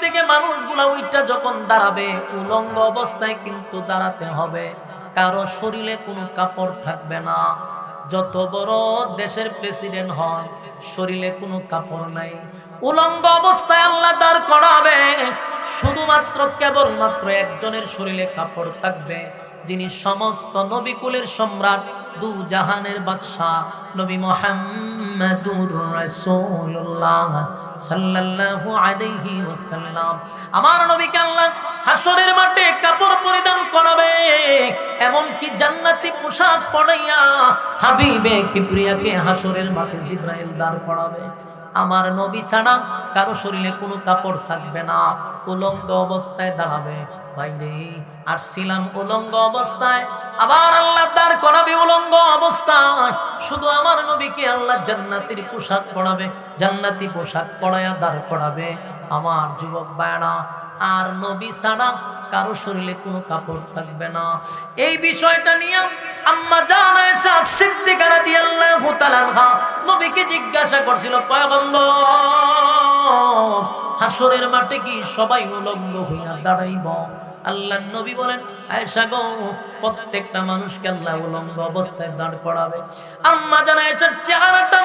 থেকে মানুষগুলা উইটা যখন দাঁড়াবে, উলঙ্গ অবস্থায় কিন্তু দাঁড়াতে হবে। কারো শরীরে কোনো কাপড় থাকবে না। যত বড় দেশের প্রেসিডেন্ট হন, শরীরে কোনো কাপড় নাই, উলঙ্গ অবস্থায় আল্লাহ দাঁড় করাবে। শুধুমাত্র কেবলমাত্র একজনের শরীরে কাপড় থাকবে, যিনি সমস্ত নবীকুলের সম্রাট, দু জাহানের বাদশাহ, নবী মুহাম্মাদুর রাসূলুল্লাহ সাল্লাল্লাহু আলাইহি ওয়াসাল্লাম। আমার নবীকে আল্লাহ হাসরের মাঠে কাপড় পরিধান করাবে, এমনকি জান্নাতি পোশাক পরাইয়া হাবিবে কিবরিয়াকে হাসরের মাঠে জিবরাইল দাঁড় করাবে। আমার নবী ছাড়া কারো শরীরে কোনো কাপড় থাকবে না, উলঙ্গ অবস্থায় দাঁড়াবে। বাইরে আসছিলাম উলঙ্গ অবস্থায়, আবার আল্লাহ দাঁড় করাবে উলঙ্গ অবস্থায়। শুধু আমার নবীকে আল্লাহ জান্নাতের পোশাক পরাবে, জান্নাতি পোশাক পরাইয়া দাঁড় করাবে। আমার যুবক ভাইরা, আর নবী ছাড়া কারো শরীরে কোনো কাপড় থাকবে না। এই বিষয়টা নিয়ে আম্মা জান আয়েশা সিদ্দিকা রাদিয়াল্লাহু তাআলা আনহা নবীকে জিজ্ঞাসা করছিল, পয়গম্বর, হাসরের মাঠে কি সবাই উলঙ্গ হইয়া দাঁড়াইব? আল্লাহর নবী বলেন, আয়েশা গো, প্রত্যেকটা মানুষকে আল্লাহ উলঙ্গ অবস্থায় দাঁড় করাবে। আম্মা জান আয়েশার চেহারাটা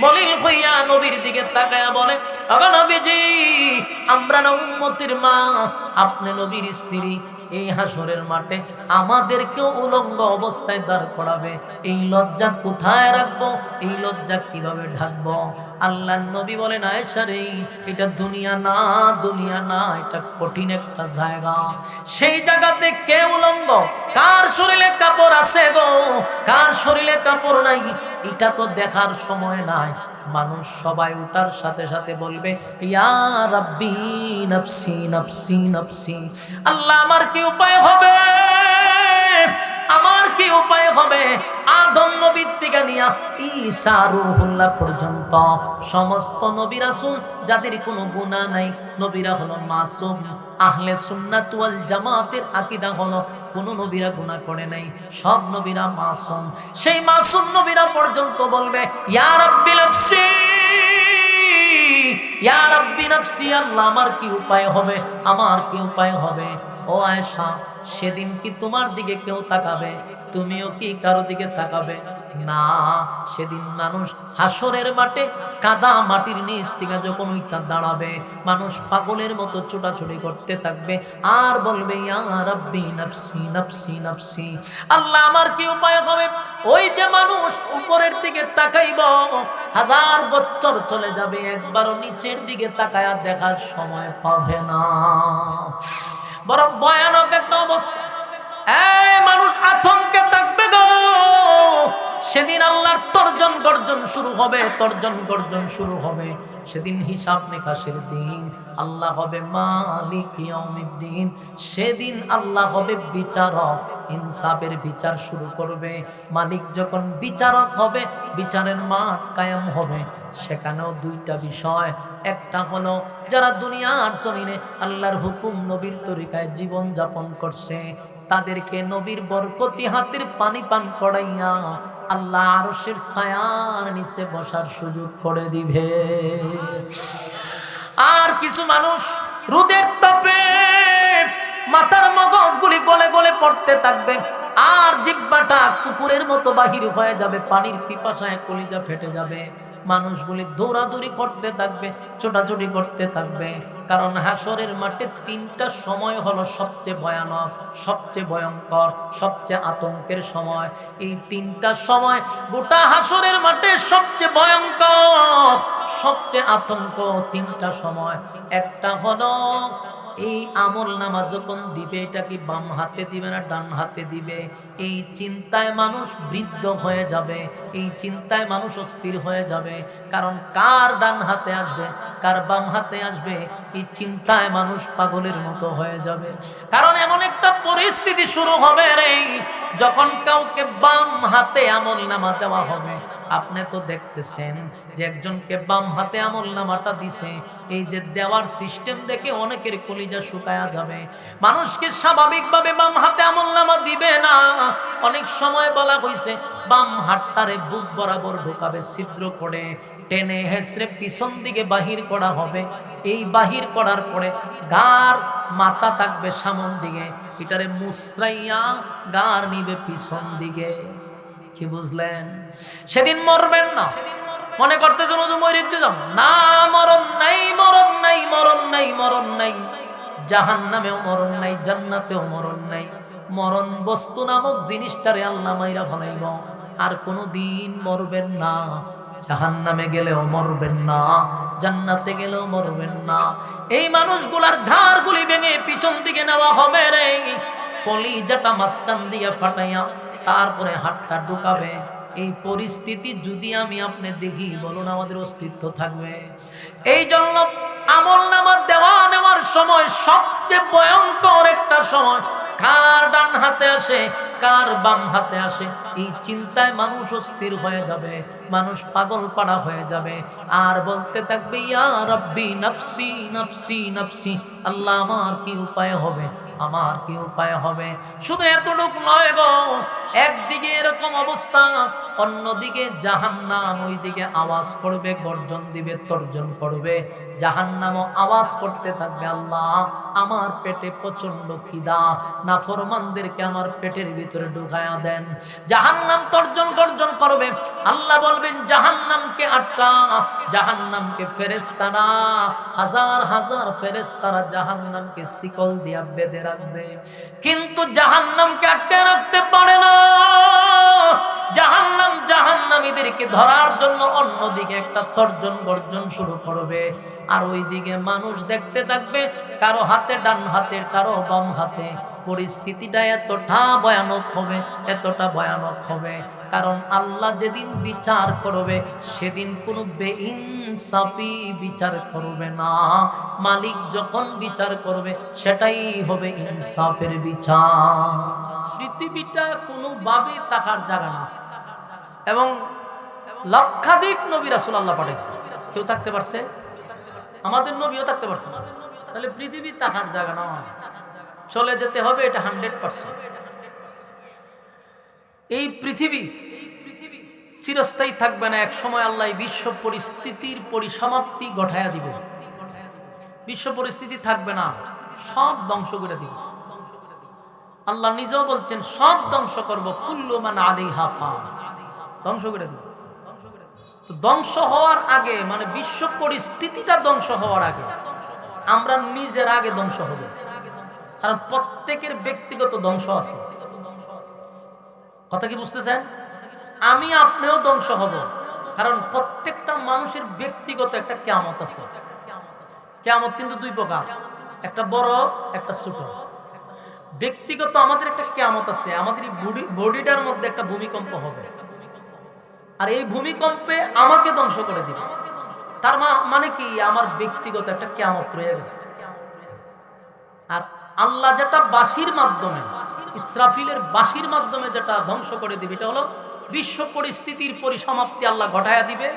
মলিন হইয়া নবীর দিকে তাকায়া বলে, ওগো নবীজি, আমরা না উম্মতের মা, আপনি নবীর স্ত্রী, এই হাসরের মাঠে আমাদেরকেও উলঙ্গ অবস্থায় দাঁড় করাবে। এই লজ্জা কোথায় রাখবো? এই লজ্জা কিভাবে ঢাকবো? আল্লাহর নবী বলেন, আয়েশা রে, এটা দুনিয়া না, দুনিয়া না, এটা কঠিন একটা জায়গা। সেই জায়গাতে কে উলঙ্গ, কার শরীরে কাপড় আছে গো, কার শরীরে কাপড় নাই, এটা তো দেখার সময় নাই। মানুষ সবাই উঠার সাথে সাথে বলবে, ইয়া রাব্বি নফসি নফসি নফসি। আল্লাহ, আমার কি উপায় হবে, আমার কি উপায় হবে? আদম নবীর থেকে নিয়া ঈসা রূহুল্লাহ পর্যন্ত সমস্ত নবী রাসূল যাদের কোনো গুনাহ নাই, নবীরা হলো মাসুম। আহলে সুন্নাত ওয়াল জামাতের আকীদা হলো কোন নবীরা গুনাহ করে নাই, সব নবীরা মাসুম। সেই মাসুম নবীরা পর্যন্ত বলবে, ইয়া রাব্বি নফসি, ইয়া রাব্বি নফসি। আল্লাহ, আমার কি উপায় হবে, আমার কি উপায় হবে? ও আয়েশা, সেদিন কি তোমার দিকে কেউ তাকাবে? তুমিও কি কারো দিকে তাকাবে না? সেদিন মানুষ হাসরের মাঠে কাদা মাটির নিচ থেকে যখন ওইটা দাঁড়াবে, মানুষ পাগলের মতো ছোটাছুটি করতে থাকবে আর বলবে, ইয়া রাব্বি নফসি নফসি নফসি। আল্লাহ, আমার কি উপায় হবে? ওই যে মানুষ উপরের দিকে তাকাইব, 1000 বছর চলে যাবে, একবারও নিচের দিকে তাকায়া দেখার সময় পাবে না। বড় ভয়ানক একটা অবস্থা। এই মানুষ আতঙ্কে থাকবে গো। সেদিন আল্লাহর তর্জন গর্জন শুরু হবে, তর্জন গর্জন শুরু হবে। সেদিন হিসাব নিকাশের দিন। আল্লাহ হবে মালিক ইয়াউমিদ্দিন। সেদিন আল্লাহ হবে বিচারক, ইনসাফের বিচার শুরু করবে। মালিক যখন বিচারক হবে, বিচারের মাঠ কায়েম হবে। সেখানেও দুইটা বিষয়, একটা হলো যারা দুনিয়ার জমিনে আল্লাহর হুকুম নবীর তরিকায় জীবন যাপন করছে, তাদেরকে নবীর বরকতি হাতের পানি পান করাইয়া আল্লাহ আরশের ছায়ার নিচে বসার সুযোগ করে দিবে। আর কিছু মানুষ রোদের তাপে মাথার মগজগুলি গলে গলে পড়তে থাকবে, আর জিহ্বাটা কুকুরের মতো বাহির হয়ে যাবে, পানির পিপাসায় কলিজা ফেটে যাবে। মানুষগুলি দৌড়াদৌড়ি করতে থাকবে, ছোটাছুটি করতে থাকবে। কারণ হাসরের মাঠে 3টা সময় হলো সবচেয়ে ভয়ানক, সবচেয়ে ভয়ঙ্কর, সবচেয়ে আতঙ্কের সময়। এই 3টা সময় গোটা হাসরের মাঠে সবচেয়ে ভয়ঙ্কর, সবচেয়ে আতঙ্ক। 3টা সময়, একটা হলো এই আমল নামা যখন দিবে, এটা কি বাম হাতে দিবে না ডান হাতে দিবে, এই চিন্তায় মানুষ বৃদ্ধ হয়ে যাবে, এই চিন্তায় মানুষ অস্থির হয়ে যাবে। কারণ কার ডান হাতে আসবে, কার বাম হাতে আসবে, এই চিন্তায় মানুষ পাগলের মতো হয়ে যাবে। কারণ এমন একটা পরিস্থিতি শুরু হবে রে, যখন কাউকে বাম হাতে আমল নামা দেওয়া হবে। আপনি তো দেখতেছেন যে একজনকে বাম বাম হাতে আমলনামাটা দিছে, এই যে দেওয়ার সিস্টেম দেখে অনেকের কলিজা শুকায়া যাবে। মানুষকে স্বাভাবিকভাবে বাম হাতে আমলনামা দিবে না। অনেক সময় বলা হয়েছে বাম হাতটারে বুক বরাবর ঢোকাবে, ছিদ্র করে টেনে হেসড়ে পিছন দিকে বাহির করা হবে। এই বাহির করার পরে গার মাথা থাকবে সামন দিকে, এটারে মুসরাইয়া গার নিবে পিছন দিকে। কি বুঝলেন? সেদিন মরবেন না। মনে করতেছেন ওযু মরিতে যাও না, মরণ নাই, মরণ নাই, মরণ নাই, মরণ নাই। জাহান্নামেও মরণ নাই, জান্নাতেও মরণ নাই। মরণ বস্তু নামক জিনিসটারে আল্লাহ মাইরা ফলাইব। আর কোনোদিন মরবেন না। জাহান্নামে গেলেও মরবেন না, জান্নাতে গেলেও মরবেন না। এই মানুষগুলার ঘাড়গুলি ভেঙে পিছন দিকে নেওয়া হবে রে, কলিজাটা মাঝখান দিয়ে ফাটাইয়া তারপরে হাতটা ঢুকাবে। এই পরিস্থিতি যদি আমি আপনি দেখি, বলুন আমাদের অস্তিত্ব থাকবে? এই জন্য আমলনামা দেওয়া নেওয়ার সময় সবচেয়ে ভয়ঙ্কর একটা সময়, কার ডান হাতে আসে কার বাম হাতে আসে, এই চিন্তায় মানুষ অস্থির হয়ে যাবে, মানুষ পাগল পাড়া হয়ে যাবে। আর বলতে থাকবে ইয়া রাব্বি নফসি নফসি নফসি, আল্লাহ আমার কি উপায় হবে, আমার কি উপায় হবে। শুধু এতটুকু নয় গো, একদিকে এরকম অবস্থা, অন্যদিকে জাহান্নাম ওইদিকে আওয়াজ করবে, গর্জন দিবে, তর্জন করবে। জাহান্নামও আওয়াজ করতে থাকবে, আল্লাহ আমার পেটে প্রচন্ড খিদা, নাফরমানদেরকে আমার পেটের ভিতরে ঢুকায়া দেন। জাহান্নাম তর্জন গর্জন করবে, আল্লাহ বলবেন জাহান্নামকে আটকা। জাহান্নামকে ফেরেশতারা, হাজার হাজার ফেরেশতারা জাহান্নামকে শিকল দিয়া বেঁধে রাখবে, কিন্তু জাহান্নামকে আটকে রাখতে পারে না। জাহান্নাম জাহান্নামীদেরকে ধরার জন্য অন্যদিকে একটা তর্জন গর্জন শুরু করবে। আর ওইদিকে মানুষ দেখতে থাকবে, কারো হাতে ডান হাতে, কারো বাম হাতে। পরিস্থিতিটা এতটা ভয়ানক হবে, এতটা ভয়ানক হবে, কারণ আল্লাহ যেদিন বিচার করবে সেদিন কোনো বেইনসাফি বিচার করবে না। মালিক যখন বিচার করবে সেটাই হবে ইনসাফের বিচার। পৃথিবীটা কোনোভাবেই তাকার জায়গা না, এবং লক্ষাধিক নবী রাসূল আল্লাহ পাঠাইছে, কেউ থাকতে পারছে? আমাদের নবীও থাকতে পারছে না। তাহলে পৃথিবী তাকার জায়গা না, চলে যেতে হবে, এটা 100%। এই পৃথিবী চিরস্থায়ী থাকবে না। এক সময় আল্লাহ বিশ্ব পরিস্থিতির পরিসমাপ্তি ঘটায়া দিবে, বিশ্ব পরিস্থিতি থাকবে না, সব ধ্বংস করে দিবে। আল্লাহ নিজেও বলছেন সব ধ্বংস করব, কুল্লু মান আলাইহা ফান, ধ্বংস করে দিব। তো ধ্বংস হওয়ার আগে, মানে বিশ্ব পরিস্থিতিটা ধ্বংস হওয়ার আগে আমরা নিজের আগে ধ্বংস হব, কারণ প্রত্যেকের ব্যক্তিগত ধ্বংস আছে। কথা কি বুঝতেছেন? আমি আপনিও ধ্বংস হব, কারণ প্রত্যেকটা মানুষের ব্যক্তিগত একটা কিয়ামত আছে। কিয়ামত কিন্তু দুই প্রকার, একটা বড়, একটা ছোট। ব্যক্তিগত আমাদের একটা কিয়ামত আছে, আমাদের বডিটার মধ্যে একটা ভূমিকম্প হবে, আর এই ভূমিকম্পে আমাকে ধ্বংস করে দিবে। তার মানে কি, আমার ব্যক্তিগত একটা কিয়ামত রয়ে গেছে। আর আল্লাহ যেটা বাঁশির মাধ্যমে, ইসরাফিলের বাঁশির মাধ্যমে যেটা ধ্বংস করে দিবে, এটা হলো বিশ্ব পরিস্থিতির পরিসমাপ্তি আল্লাহ ঘটায়া দিবে।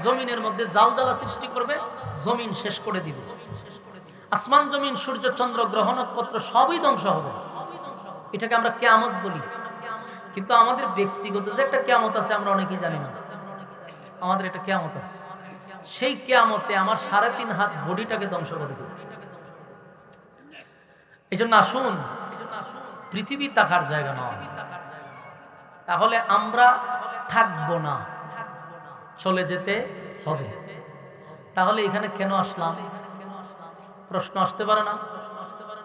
জমিনের মধ্যে জালজালা সৃষ্টি করবে, জমিন শেষ করে দিবে। আসমান জমিন সূর্য চন্দ্র গ্রহ নক্ষত্র সবই ধ্বংস হবে। এটাকে আমরা কিয়ামত বলি, কিন্তু আমাদের ব্যক্তিগত যে একটা কিয়ামত আছে আমরা অনেকেই জানি না। আমাদের একটা কিয়ামত আছে, সেই কিয়ামতে আমার 3.5 হাত বডিটাকে ধ্বংস করে দেবে। এই জন্য আসুন, পৃথিবী থাকার জায়গা নয়। তাহলে আমরা থাকবো না, চলে যেতে হবে। তাহলে এখানে কেন আসলাম? প্রশ্ন আসতে পারে না,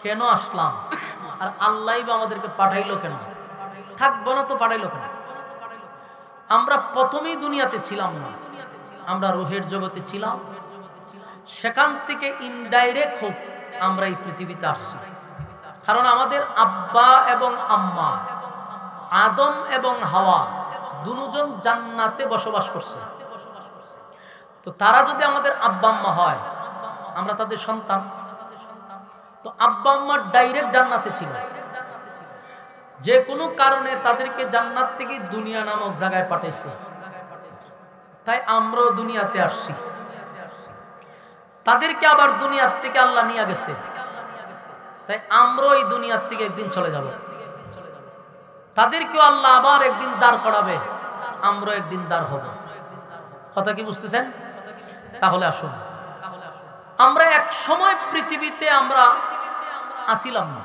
কেন আসলাম? আর আল্লাহই বা আমাদেরকে পাঠাইলো কেন? থাকবো না তো পাঠাইলো কেন? আমরা প্রথমেই দুনিয়াতে ছিলাম না, আমরা রুহের জগতে ছিলাম। সেখান থেকে ইনডাইরেক্ট হোক আমরা এই পৃথিবীতে আসছি, কারণ আমাদের আব্বা এবং আম্মা, আদম এবং হাওয়া, দুজন জান্নাতে বসবাস করছে। তো তারা যদি আমাদের আব্বা আম্মা হয়, আমরা তাদের সন্তান। তো আব্বা আম্মা ডাইরেক্ট জান্নাতে ছিল, যে কোনো কারণে তাদেরকে জান্নাত থেকে দুনিয়া নামক জায়গায় পাঠাইছে। তাই আমরাও দুনিয়াতে আসছি। তাদেরকে আবার দুনিয়ার থেকে আল্লাহ নিয়ে গেছে, তাই আমরাও এই দুনিয়ার থেকে একদিন চলে যাব। তাদেরকেও আল্লাহ আবার একদিন দাঁড় করাবে, আমরাও একদিন দাঁড় হব। কথা কি বুঝতেছেন? তাহলে আসুন, আমরা এক সময় পৃথিবীতে আমরা আসিলাম না,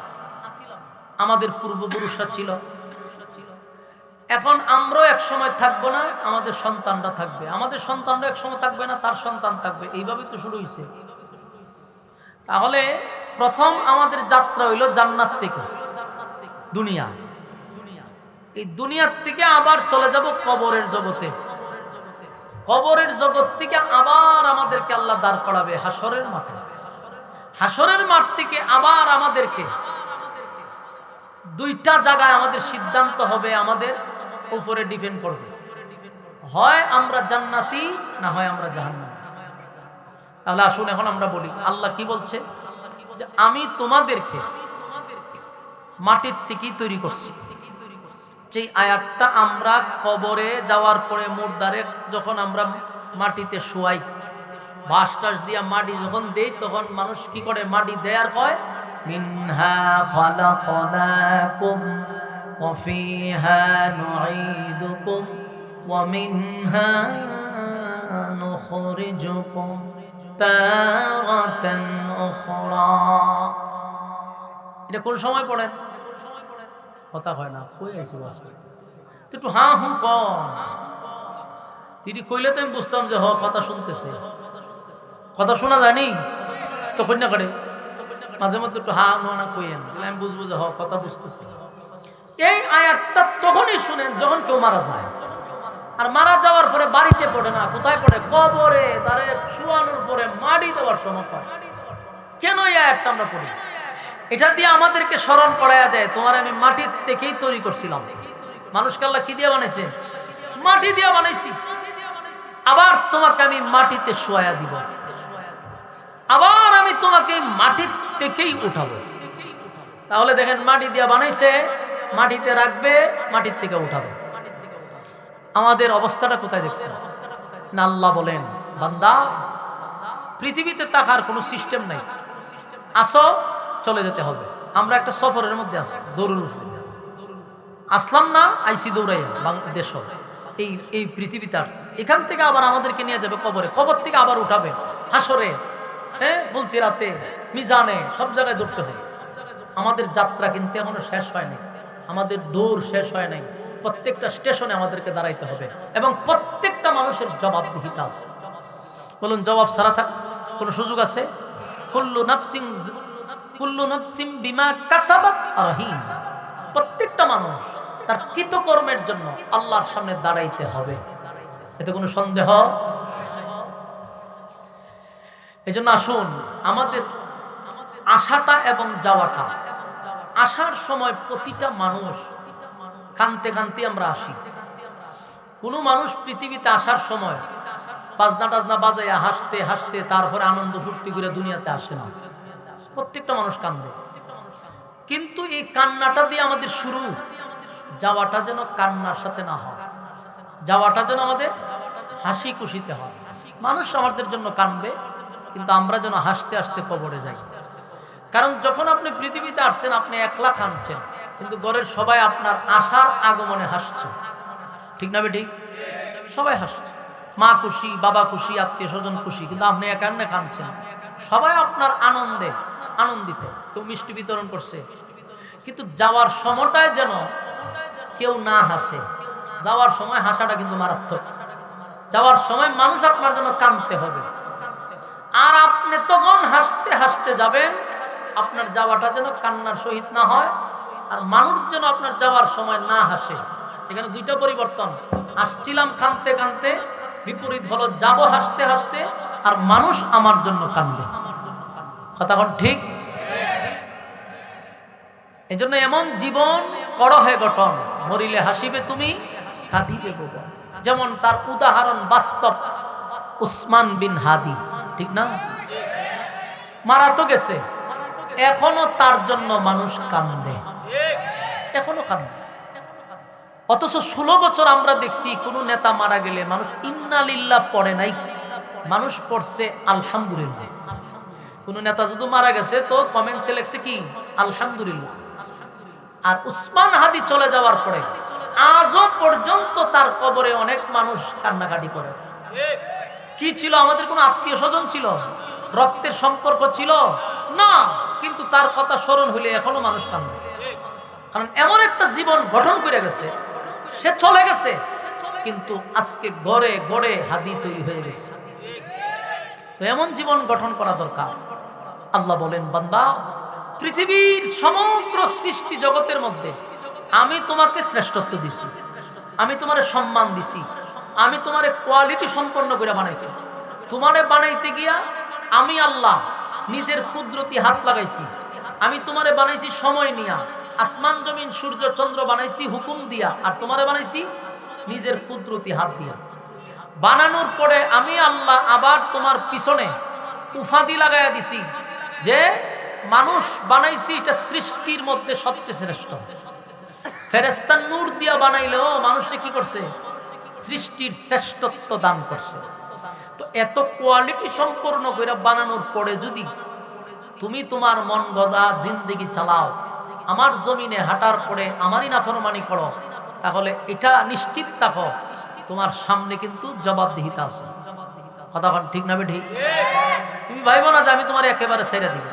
আমাদের পূর্বপুরুষরা ছিল। এখন আমরাও এক সময় থাকবো না, আমাদের সন্তানরা থাকবে, আমাদের সন্তানরা এক সময় থাকবে না, তার সন্তান থাকবে, এইভাবে তো শুরু হয়েছে। তাহলে প্রথম আমাদের যাত্রা হইল জান্নাত থেকে দুনিয়া, এই দুনিয়ার থেকে আবার চলে যাব কবরের জগতে। কবরের জগৎ থেকে আবার আমাদেরকে আল্লাহ দাঁড় করাবে হাসরের মাঠে। হাসরের মাঠ থেকে আবার আমাদেরকে দুইটা জায়গায় আমাদের সিদ্ধান্ত হবে, আমাদের উপরে ডিপেন্ড করবে, হয় আমরা জান্নাতি না হয় আমরা জাহান্নামী। তাহলে আসুন এখন আমরা বলি, আল্লাহ কি বলছে? যে আমি তোমাদেরকে মাটির থেকেই তৈরি করছি। যেই আয়াতটা আমরা কবরে যাওয়ার পরে মুর্দারে যখন আমরা মাটিতে শোয়াই, বাঁশ টাস দিয়া মাটি যখন দেই, তখন মানুষ কি করে? মাটি দেয়ার কয় মিনহা খালাকনাকুম ওয়া ফিহা নুঈদুকুম ওয়া মিনহা নুখরিজুকুম তারাতান উখরা। এটা কোন সময় পড়েন? কথা হয় না, কই আইছি বাস একটু হা হু কম। তিনি কইলে তো আমি বুঝতাম যে হ কথা শুনতেছে, কথা শোনা যায়নি তো কন্যা করে মাঝে মধ্যে একটু হা না কইেন, আমি বুঝবো যে হ কথা বুঝতেছে। এই আয়াতটা তখনই শুনেন যখন কেউ মারা যায়, আর মারা যাওয়ার পরে বাড়িতে পড়ে না, কোথায় পড়ে? কবরে, তারে শোয়ানোর পরে মাটি দেওয়ার সময় হয়। কেন এই আয়াতটা আমরা পড়ি? এটা দিয়ে আমাদেরকে স্মরণ করাইয়া দেয়, তোমার আমি মাটির থেকেই তৈরি করছিলাম। মানুষকে আল্লাহ কি দিয়ে বানাইছে? মাটি দিয়ে বানাইছি। আবার তোমাকে আমি মাটিতে শোয়া দিব, আবার আমি তোমাকে মাটির থেকেই উঠাবো। তাহলে দেখেন, মাটি দিয়ে বানাইছে, মাটিতে রাখবে, মাটির থেকে উঠাবে। আমাদের অবস্থাটা কোথায় দেখছেন না? আল্লাহ বলেন, বান্দা পৃথিবীতে থাকার কোনো সিস্টেম নাই, আসো চলে যেতে হবে। আমরা একটা সফরের মধ্যে আছি, জরুরি আসলাম না, আইসি দৌড়াইয়া বাংলাদেশ এই পৃথিবীতে আসছে। এখান থেকে আবার আমাদেরকে নিয়ে যাবে কবরে, কবর থেকে আবার উঠাবে হাসরে, হ্যাঁ বলছি রাতে, মিজানে, সব জায়গায় দৌড়তে হবে। আমাদের যাত্রা কিন্তু এখনো শেষ হয় নাই, আমাদের দৌড় শেষ হয় নাই। প্রত্যেকটা স্টেশনে আমাদেরকে দাঁড়াইতে হবে এবং প্রত্যেকটা মানুষের জবাবদিহিতা আছে। বলুন, জবাব ছাড়া কোনো সুযোগ আছে? কুল্লু নাফসিন বিমা কাসাবাত রাহিন। প্রত্যেকটা মানুষ তার কৃতকর্মের জন্য আল্লাহর সামনে দাঁড়াইতে হবে, এতে কোনো সন্দেহ। এজন্য আসুন, আমাদের আসাটা এবং যাওয়াটা, আসার সময় প্রতিটা মানুষ কানতে কানতে আমরা আসি। কোনো মানুষ পৃথিবীতে আসার সময় বাজনা টাজনা বাজাইয়া হাসতে হাসতে তারপরে আনন্দ ফুর্তি করে দুনিয়াতে আসে না। প্রত্যেকটা মানুষ কান্দে, কিন্তু এই কান্নাটা দিয়ে আমাদের শুরু, যাওয়াটা যেন কান্নার সাথে না হয়, যাওয়াটা যেন আমাদের হাসি খুশিতে হয়। মানুষ আমাদের জন্য কানবে, কিন্তু আমরা যেন হাসতে হাসতে কবরে যাই। কারণ যখন আপনি পৃথিবীতে আসছেন, আপনি একলা কাঁদছেন, কিন্তু ঘরের সবাই আপনার আসার আগমনে হাসছে। ঠিক না বেঠিক? সবাই হাসছে, মা খুশি, বাবা খুশি, আত্মীয় স্বজন খুশি, কিন্তু আপনি একান্নে কাঁদছেন। সবাই আপনার আনন্দে আনন্দিত, কেউ মিষ্টি বিতরণ করছে, কিন্তু যাওয়ার সময়টায় যেন কেউ না হাসে। যাওয়ার সময় হাসাটা কিন্তু মারাত্মক। যাওয়ার সময় মানুষ আপনার জন্য কাঁদতে হবে, আর আপনি তখন হাসতে হাসতে যাবেন। আপনার যাওয়াটা যেন কান্নার সহিত না হয়, আর মানুষ যেন আপনার যাওয়ার সময় না হাসে। এখানে দুইটা পরিবর্তন। আসছিলাম কাঁদতে কাঁদতে, বিপরীত হলো যাব হাসতে হাসতে, আর মানুষ আমার জন্য কাঁদবে। কথা কোন ঠিক? এজন্য এমন জীবন করো হে গঠন, মরিলে হাসিবে তুমি, কাঁদিবে ভুবন। যেমন তার উদাহরণ বাস্তব, উসমান বিন হাদি, ঠিক না? মারা তো গেছে, এখনো তার জন্য মানুষ কান্দে, এখনো কান্দে। অথচ 16 বছর আমরা দেখছি কোন নেতা মারা গেলে মানুষ ইন্না লিল্লাহ পড়ে নাই, মানুষ পড়ছে আলহামদুলিল্লাহ। কোন নেতা যদি মারা গেছে তো কমেন্টসে লেখছে কি আলহামদুলিল্লাহ। আর উসমান হাদি চলে যাওয়ার পরে আজও পর্যন্ত তার কবরে অনেক মানুষ কান্নাকাটি করে। কি ছিল, আমাদের কোনো আত্মীয় স্বজন ছিল, রক্তের সম্পর্ক ছিল না, কিন্তু তার কথা স্মরণ হইলে এখনো মানুষ কান্দে। কারণ এমন একটা জীবন গঠন করে গেছে, সে চলে গেছে কিন্তু আজকে গড়ে গড়ে হাদি তৈরি হয়ে গেছে। তো এমন জীবন গঠন করা দরকার। আল্লাহ বলেন, বান্দা পৃথিবীর সমগ্র সৃষ্টি জগতের মধ্যে আমি তোমাকে শ্রেষ্ঠত্ব দিছি, আমি তোমারে সম্মান দিছি, আমি তোমারে কোয়ালিটি সম্পন্ন করে বানাইছি। তোমারে বানাইতে গিয়া আমি আল্লাহ নিজের কুদরতি হাত লাগাইছি। আমি তোমারে বানাইছি সময় নিয়া, আসমান জমিন সূর্য চন্দ্র বানাইছি হুকুম দিয়া, আর তোমারে বানাইছি নিজের কুদরতি হাত দিয়া। বানানোর পরে আমি আল্লাহ আবার তোমার পিছনে উফাদি লাগাইয়া দিছি যে মানুষ বানাইছি এটা সৃষ্টির মধ্যে সবচেয়ে শ্রেষ্ঠ। ফেরেশতা নূর দিয়া বানাইলেও মানুষে কি করছে, সৃষ্টির শ্রেষ্ঠত্ব দান করছে। তো এত কোয়ালিটি সম্পন্ন করে বানানোর পরে যদি তুমি তোমার মন গড়া জিন্দেগি চালাও, আমার জমিনে হাঁটার পরে আমারই নাফরমানি করো, তাহলে এটা নিশ্চিত থাকো তোমার সামনে কিন্তু জবাবদিহিতা আছে। কথা ঠিক না বেঠিক? তুমি ভাইবো না যে আমি তোমার একেবারে ছেড়ে দিব,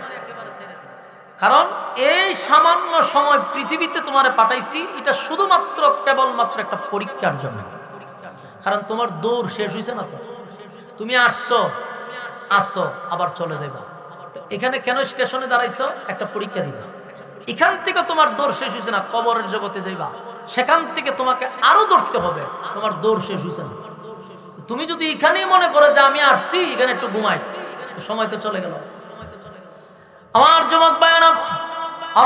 কারণ এই সামান্য সময় পৃথিবীতে তোমারে পাঠাইছি এটা শুধুমাত্র কেবলমাত্র একটা পরীক্ষার জন্য। কারণ তোমার দৌড় শেষ হয়েছে না, তো তুমি আসছো আবার চলে যাইবা। এখানে কেন স্টেশনে দাঁড়াইছো? একটা পরীক্ষা দিবা। এখান থেকে তোমার দৌড় শেষ হয়েছে না, কবরের জগতে যাইবা, সেখান থেকে তোমাকে আরো দৌড়তে হবে, তোমার দৌড় শেষ হয়েছে না। তুমি যদি এখানেই মনে করো যে আমি আসছি এখানে একটু ঘুমাই, তো সময় তো চলে গেল। আমার যুবক ভাইরা,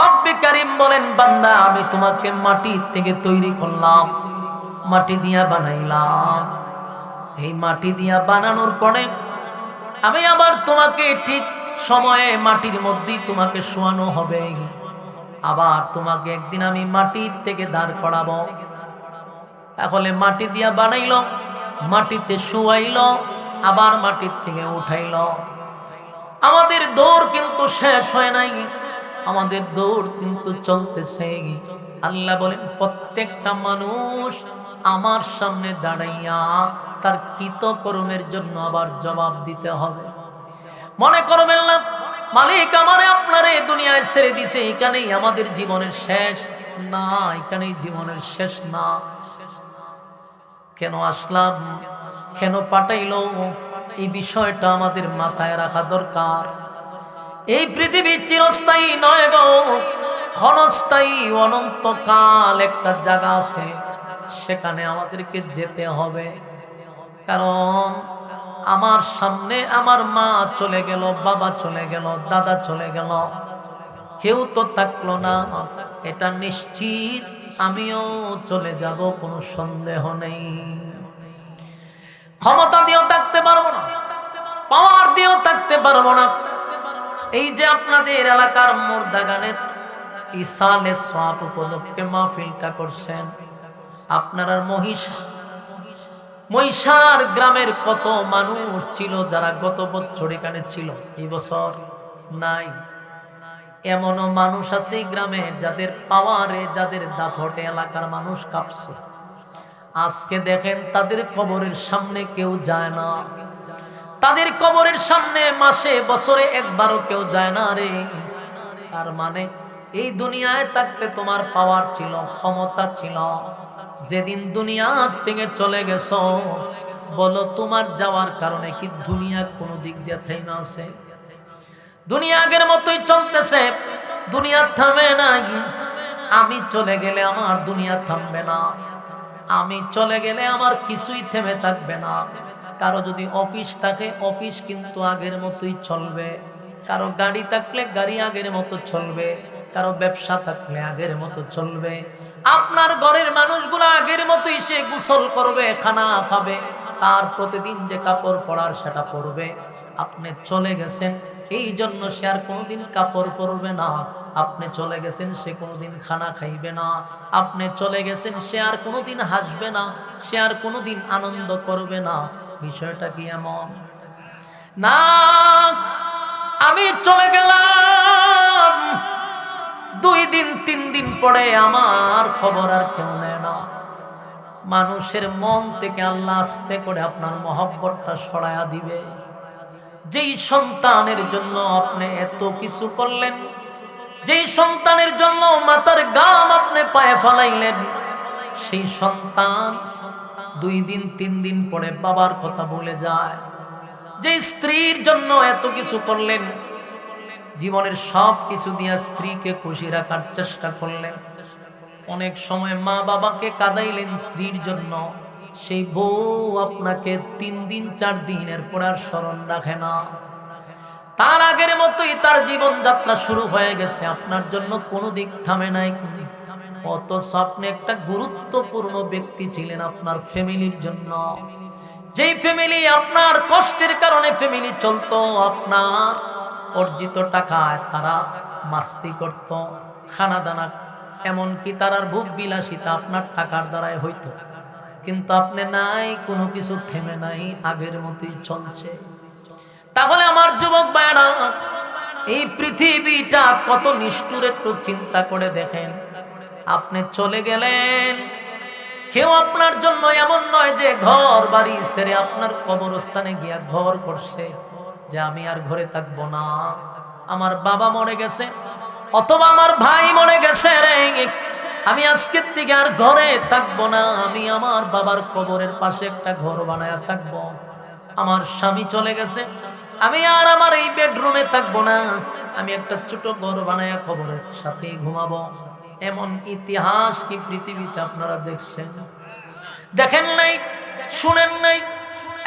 রব্বে কারীম বলেন, বান্দা আমি তোমাকে মাটি থেকে তৈরি করলাম, মাটি দিয়া বানাইলাম। এই মাটি দিয়া বানানোর পরে আমি আবার তোমাকে ঠিক সময়ে মাটির মধ্যেই তোমাকে শোয়ানো হবে, আবার তোমাকে একদিন আমি মাটির থেকে দাঁড় করাবো। তাহলে মাটি দিয়া বানাইলো, মাটিতে শুয়াইলো, আবার মাটির থেকে উঠাইলো। আমাদের দৌড় কিন্তু শেষ হয় নাই, আমাদের দৌড় কিন্তু চলতেছে। আল্লাহ বলেন, প্রত্যেকটা মানুষ আমার সামনে দাঁড়াইয়া তার কৃতকর্মের জন্য আবার জবাব দিতে হবে। মনে করবেন না মালিক আমারে আপনারে দুনিয়ায় ছেড়ে দিছে, এখানেই আমাদের জীবনের শেষ। না, এখানেই জীবনের শেষ না। কেন আসলাম, কেন পাঠাইলো, এই বিষয়টা আমাদের মাথায় রাখা দরকার। এই পৃথিবী চিরস্থায়ী নয় গো, ক্ষণস্থায়ী। অনন্তকাল একটা জায়গা আছে, সেখানে আমাদেরকে যেতে হবে। কারণ আমার সামনে আমার মা চলে গেল, বাবা চলে গেল, দাদা চলে গেল, কেউ তো থাকলো না, এটা নিশ্চিত। আমিও চলে যাব, কোনো সন্দেহ নেই। ক্ষমতা দিয়েও থাকতে পারবো না, পাওয়ার দিয়েও থাকতে পারবো না। এই যে আপনাদের এলাকার মোরদাগানের ইসালে সওয়াব উপলক্ষে মাহফিলটা করছেন, আপনার মহিষার গ্রামের কত মানুষ ছিল যারা গত বছর এখানে ছিল, এই বছর নাই। এমনও মানুষ আছে গ্রামের যাদের পাওয়ারে, যাদের দাফটে এলাকার মানুষ কাঁপছে। আজকে দেখেন তাদের কবরের সামনে কেউ যায় না, তাদের কবরের সামনে মাসে বছরে একবারও কেউ যায় না রে। তার মানে এই দুনিয়ায় থাকতে তোমার পাওয়ার ছিল, ক্ষমতা ছিল, যেদিন দুনিয়া থেকে চলে গেছো, বলো তোমার যাওয়ার কারণে কি দুনিয়া কোনো দিক দিয়ে থেমে আছে? দুনিয়া আগের মতোই চলতেছে, দুনিয়া থামে নাই। আমি চলে গেলে আমার দুনিয়া থামবে না, আমি চলে গেলে আমার কিছুই থেমে থাকবে না। কারো যদি অফিস থাকে, অফিস কিন্তু আগের মতোই চলবে। কারো গাড়ি থাকলে গাড়ি আগের মতো চলবে, কারো ব্যবসা থাকলে আগের মতো চলবে। আপনার ঘরের মানুষগুলো আগের মতোই সে গোসল করবে, খানা খাবে, তার প্রতিদিন যে কাপড় পরার সেটা পরবে। আপনি চলে গেছেন এই জন্য সে আর কোনোদিন কাপড় পরবে না। আপনি চলে গেছেন সে কোনোদিন খানা খাইবে না। আপনি চলে গেছেন সে আর কোনোদিন হাসবে না, সে আর কোনোদিন আনন্দ করবে না। বিষয়টা কি এমন না? আমি চলে গেলাম, 2 দিন 3 দিন পরে আমার খবর আর কেউ নেয় না। মানুষের মন থেকে আল্লাহ আস্তে করে আপনার মহব্বতটা সরায়া দিবে। যেই সন্তানের জন্য আপনি এত কিছু করলেন, যেই সন্তানের জন্য মাথার ঘাম আপনি পায়ে ফালাইলেন, সেই সন্তান 2 দিন 3 দিন পরে বাবার কথা ভুলে যায়। যে স্ত্রীর জন্য এত কিছু করলেন, জীবনের সব কিছু দিয়ে স্ত্রীকে খুশি রাখার চেষ্টা করলেন, অনেক সময় মা বাবাকে কাঁদাইলেন স্ত্রীর জন্য, সেই বউ আপনাকে 3 দিন 4 দিনের পর আর স্মরণ রাখে না। তার আগের মতোই তার জীবনযাত্রা শুরু হয়ে গেছে, আপনার জন্য কোনো দিক থামে নাই। অথচ আপনি একটা গুরুত্বপূর্ণ ব্যক্তি ছিলেন আপনার ফ্যামিলির জন্য। যেই ফ্যামিলি আপনার কষ্টের কারণে ফ্যামিলি চলতো, আপনার অর্জিত টাকায় তারা মাস্তি করত, খানা দানা, এমনকি তারার ভোগ বিলাসিতা আপনার টাকার দ্বারাই হইতো। কিন্তু আপনি নাই, কোনো কিছু থেমে নাই, আগের মতোই চলছে। তাহলে আমার যুবক ভাইরা, এই পৃথিবীটা কত নিষ্ঠুর একটু চিন্তা করে দেখেন। আপনি চলে গেলেন, কেউ আপনার জন্য এমন নয় যে ঘর বাড়ি ছেড়ে আপনার কবরস্থানে গিয়া ঘর করছে যে আমি আর ঘরে থাকবো না, আমার বাবা মরে গেছে অথবা আমার ভাই মরে গেছে রে, আমি আজকের থেকে আর ঘরে থাকবো না, আমি আমার বাবার কবরের পাশে একটা ঘর বানায়া থাকবো। আমার স্বামী চলে গেছে, আমি আর আমার এই বেডরুমে থাকবো না, আমি একটা ছোট ঘর বানায়া কবরের সাথে ঘুমাবো। এমন ইতিহাস কি পৃথিবীতে আপনারা দেখছেন? দেখেন নাই, শুনেন নাই?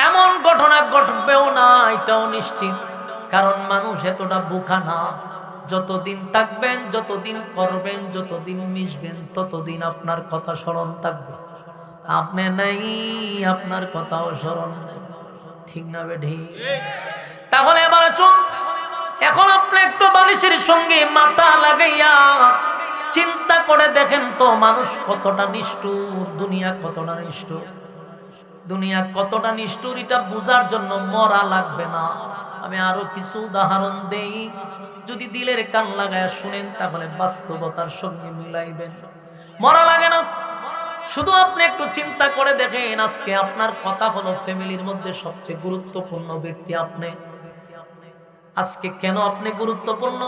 এমন ঘটনা ঘটবেও না, এটাও নিশ্চিত। কারণ মানুষ এতটা বোকা না। যতদিন থাকবেন, যতদিন করবেন, যতদিন মিশবেন, ততদিন আপনার কথা স্মরণ থাকবে। আপনি নাই, আপনার কথাও স্মরণ নেই। ঠিক না বেঠি? তাহলে এবার চুন, এখন আপনি একটু বালিশের সঙ্গে মাথা লাগাইয়া চিন্তা করে দেখেন তো, মানুষ কতটা নিষ্ঠুর, দুনিয়া কতটা নিষ্ঠুর। দুনিয়া কতটা নিষ্ঠুর এটা বোঝার জন্য মরা লাগবে না। আমি আরো কিছু উদাহরণ দেই, যদি দিলের কান লাগায় শুনেন তাহলে বাস্তবতার সঙ্গে মিলাইবেন। মরা লাগে না, শুধু আপনি একটু চিন্তা করে দেখেন। আজকে আপনার কথা হলো ফ্যামিলির মধ্যে সবচেয়ে গুরুত্বপূর্ণ ব্যক্তি আপনি। আজকে কেন আপনি গুরুত্বপূর্ণ?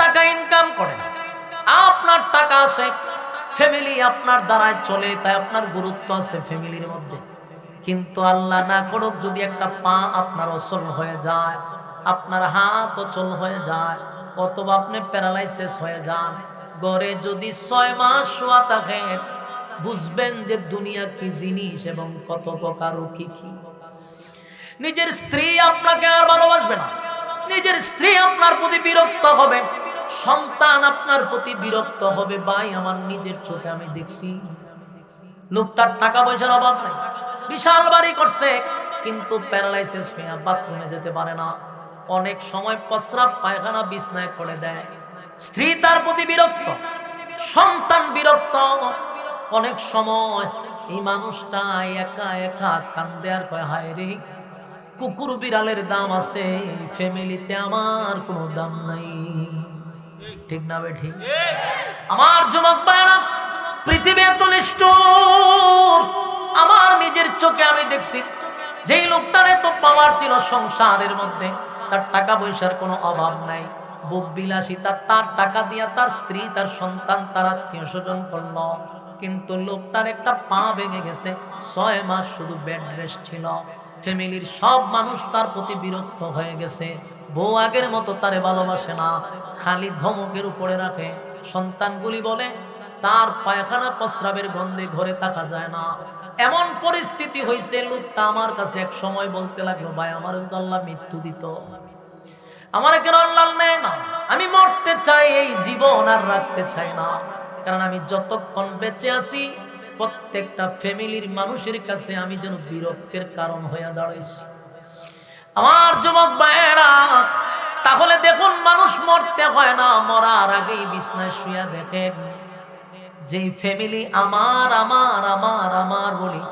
টাকা ইনকাম করেন, আপনার টাকা আছে, ফ্যামিলি আপনার দ্বারাই চলে, তাই আপনার গুরুত্ব আছে ফ্যামিলির মধ্যে। কিন্তু আল্লাহ না করুক যদি একটা পা আপনার অচল হয়ে যায়, আপনার হাত অচল হয়ে যায়, অথবা আপনি প্যারালাইসিস হয়ে যান, ঘরে যদি 6 মাস শোয়া থাকেন, বুঝবেন যে দুনিয়া কি জিনিস এবং কত প্রকার ও কি কি। নিজের স্ত্রী আপনাকে আর ভালোবাসবে না, নিজের স্ত্রী আপনার প্রতি বিরক্ত হবে, সন্তান আপনার প্রতি বিরক্ত হবে। ভাই, আমার নিজের চোখে আমি দেখছি, লোকটার টাকা পয়সার অভাব নেই, বিশাল বাড়ি করছে, কিন্তু প্যারালাইসিস হয়ে বাথরুমে যেতে পারে না। অনেক সময় প্রস্রাব পায়খানা বিছনায় করে দেয়। স্ত্রী তার প্রতি বিরক্ত, সন্তান বিরক্ত। অনেক সময় এই মানুষটা একা একা কান্দে আর কয়, হায় রে, কুকুর বিড়ালের দাম আছে, ফ্যামিলিতে আমার কোনো দাম নাই। ঠিক না বেঠি? আমার যুবক ভাইরা, পৃথিবী এত নিষ্ঠুর। আমার নিজের চোখে আমি দেখছি, যেই লোকটার এত পাওয়ার ছিল সংসারের মধ্যে, তার টাকা পয়সার কোনো অভাব নাই, ভোগ বিলাসিতা, তার টাকা দিয়া তার স্ত্রী, তার সন্তান, তার আত্মীয় স্বজন করল। কিন্তু লোকটার একটা পা ভেঙে গেছে, 6 মাস শুধু বেড রেস্ট ছিল। ফ্যামিলির সব মানুষ তার প্রতি বিরক্ত হয়ে গেছে, বউ আগের মতো তারে ভালোবাসে না, খালি ধমকের উপরে রাখে। সন্তানগুলি বলে তার পায়খানা প্রস্রাবের গন্ধে ঘরে থাকা যায় না। এমন পরিস্থিতি হয়েছে, লোকটা আমার কাছে এক সময় বলতে লাগলো, ভাই, আমার যদি আল্লাহ মৃত্যু দিত, আমার কেন আল্লাহ নেয় না? আমি মরতে চাই, এই জীবন আর রাখতে চাই না। কারণ আমি যতক্ষণ বেঁচে আছি, প্রত্যেকটা ফ্যামিলির মানুষের কাছে আমি যেন বিরক্তের কারণ হয়ে দাঁড়াইছি। আমার যুবক ভাইয়েরা, তাহলে দেখুন, মানুষ মরতে হয় না, মরার আগেই বিছনায় শুয়ে দেখেন, যেই ফ্যামিলি আমার আমার আমার আমার বলি,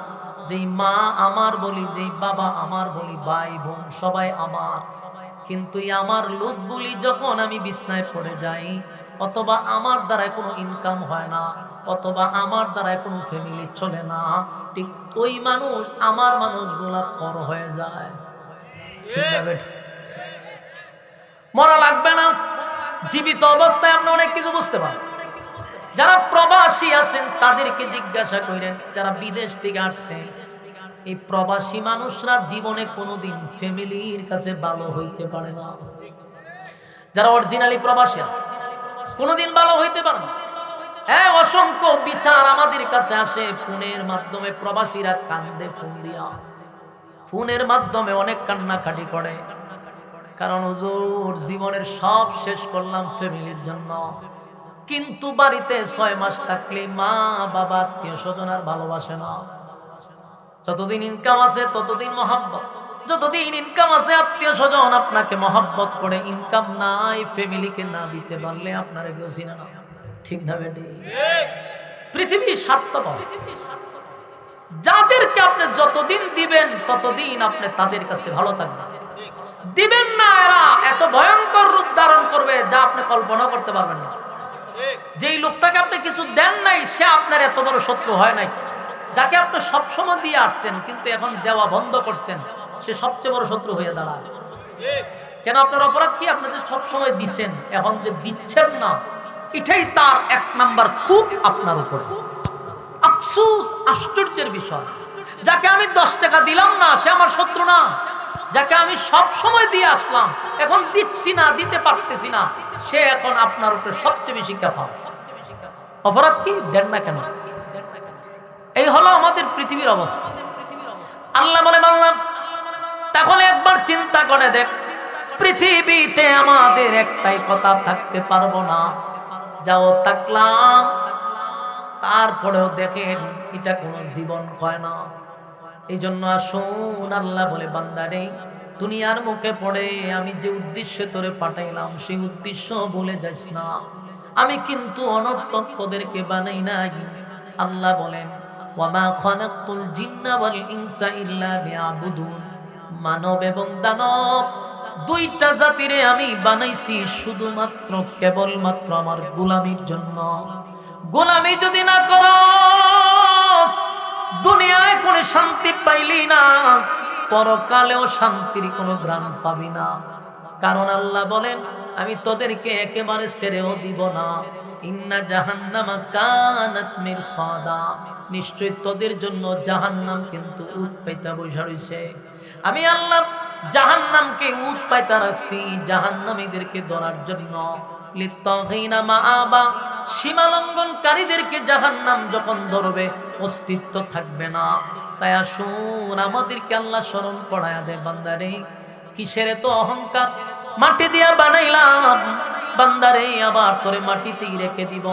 যেই মা আমার বলি, যেই বাবা আমার বলি, ভাই বোন সবাই আমার, কিন্তু আমার লোকগুলি যখন আমি বিছনায় পড়ে যাই, অথবা আমার দ্বারা কোনো ইনকাম হয় না, অথবা আমার দ্বারা কোনো ফ্যামিলি চলে না, ঠিক ওই মানুষ আমার মানুষগুলার পর হয়ে যায়। ঠিক না বেটা? মরা লাগবে না, জীবিত অবস্থায় আপনি অনেক কিছু বুঝতে পারেন। যারা প্রবাসী আছেন তাদেরকে জিজ্ঞাসা করেন, যারা বিদেশ থেকে আসছে, এই প্রবাসী মানুষরা জীবনে কোনোদিন ফ্যামিলির কাছে ভালো হইতে পারে না। যারা অরিজিনালি প্রবাসী আছে কোনোদিন ভালো হইতে পারে না। হ্যাঁ, অসংখ্য বিচার আমাদের কাছে আসে ফোনের মাধ্যমে, প্রবাসীরা কান্দে ফোন দিয়া, ফোনের মাধ্যমে অনেক কান্নাকাটি করে, কারণ হুজুর জীবনের সব শেষ করলাম ফ্যামিলির জন্য, কিন্তু বাড়িতে 6 মাস থাকলে মা বাবা আত্মীয় স্বজন আর ভালোবাসে না। যতদিন ইনকাম আছে ততদিন মহব্বত, যতদিন ইনকাম আছে আত্মীয় স্বজন আপনাকে মহব্বত করে, ইনকাম নাই ফ্যামিলিকে না দিতে পারলে আপনারা কেউ চিনে না। ঠিক না বেটি? পৃথিবী স্বার্থপর, যাদেরকে আপনি যতদিন দিবেন ততদিন আপনি তাদের কাছে ভালো থাকবেন। দিবেন না, এরা এত ভয়ঙ্কর রূপ ধারণ করবে যা আপনি কল্পনা করতে পারবেন না। যেই লোকটাকে আপনি কিছু দেন নাই সে আপনার এত বড় শত্রু হয় নাই। যাকে আপনি সবসময় দিয়ে আসছেন কিন্তু এখন দেওয়া বন্ধ করছেন, সে সবচেয়ে বড় শত্রু হয়ে দাঁড়ায়। কেন? আপনার অপরাধ কি? আপনি যে সবসময় দিচ্ছেন, এখন যে দিচ্ছেন না, এটাই তার 1 নাম্বার খুব আপনার উপর। আফসোস, আশ্চর্যের বিষয়, যাকে আমি 10 টাকা দিলাম না সে আমার শত্রু না, যাকে আমি সব সময় দিয়ে আসলাম এখন দিচ্ছি না, দিতে পারতেছি না, সে এখন আপনার উপরে সবচেয়ে বেশি কাফা। অপরাধ কি? দেন না কেন? এই হলো আমাদের পৃথিবীর অবস্থা। আল্লাহ বলে বাংলা, তাহলে একবার চিন্তা করে দেখ, পৃথিবীতে আমাদের একটাই কথা, থাকতে পারবো না, যাও থাকলাম, তারপরেও দেখেন এটা কোনো জীবন হয় না। এই জন্য আসুন, আল্লাহ বলে বান্দারে, দুনিয়ার মুখে পড়ে আমি যে উদ্দেশ্যে তোরে পাঠাইলাম সেই উদ্দেশ্য ভুলে যাইস না। আমি কিন্তু অনর্থক তোদেরকে বানাই নাই। আল্লাহ বলেন, ওয়ামা খালাকতুল জিন্না ওয়াল ইনসা ইল্লা লিয়াবুদুন, মানব এবং দানব দুইটা জাতিরে আমি বানাইছি শুধুমাত্র কেবলমাত্র আমার গোলামির জন্য। গোলামি যদি না করস, দুনিয়ায় কোনো শান্তি পাইলি না, পরকালেও শান্তির কোনো গ্রাম পাবি না। কারণ আল্লাহ বলেন, আমি তোদেরকে একেবারে ছেড়েও দিব না। ইন্না জাহান্নামা কানাত মিরসাদা, নিশ্চয় তোদের জন্য জাহান্নাম কিন্তু উৎ পাইতা বসে রইছে। আমি আল্লাহ জাহান্নামকে উৎ পাইতা রাখছি জাহান্নামীদেরকে ধরার জন্য। লিত্তাগিনা মাআবা, সীমালঙ্ঘনকারীদেরকে জাহান্নাম যখন ধরবে অস্তিত্ব থাকবে না। তাই আসুন আমাদেরকে আল্লাহ স্মরণ করায়া দে, বান্দারে কিসের তো অহংকার, মাটি দিয়া বানাইলাম বান্দারে, আবার তোরে মাটিতেই রেখে দিব।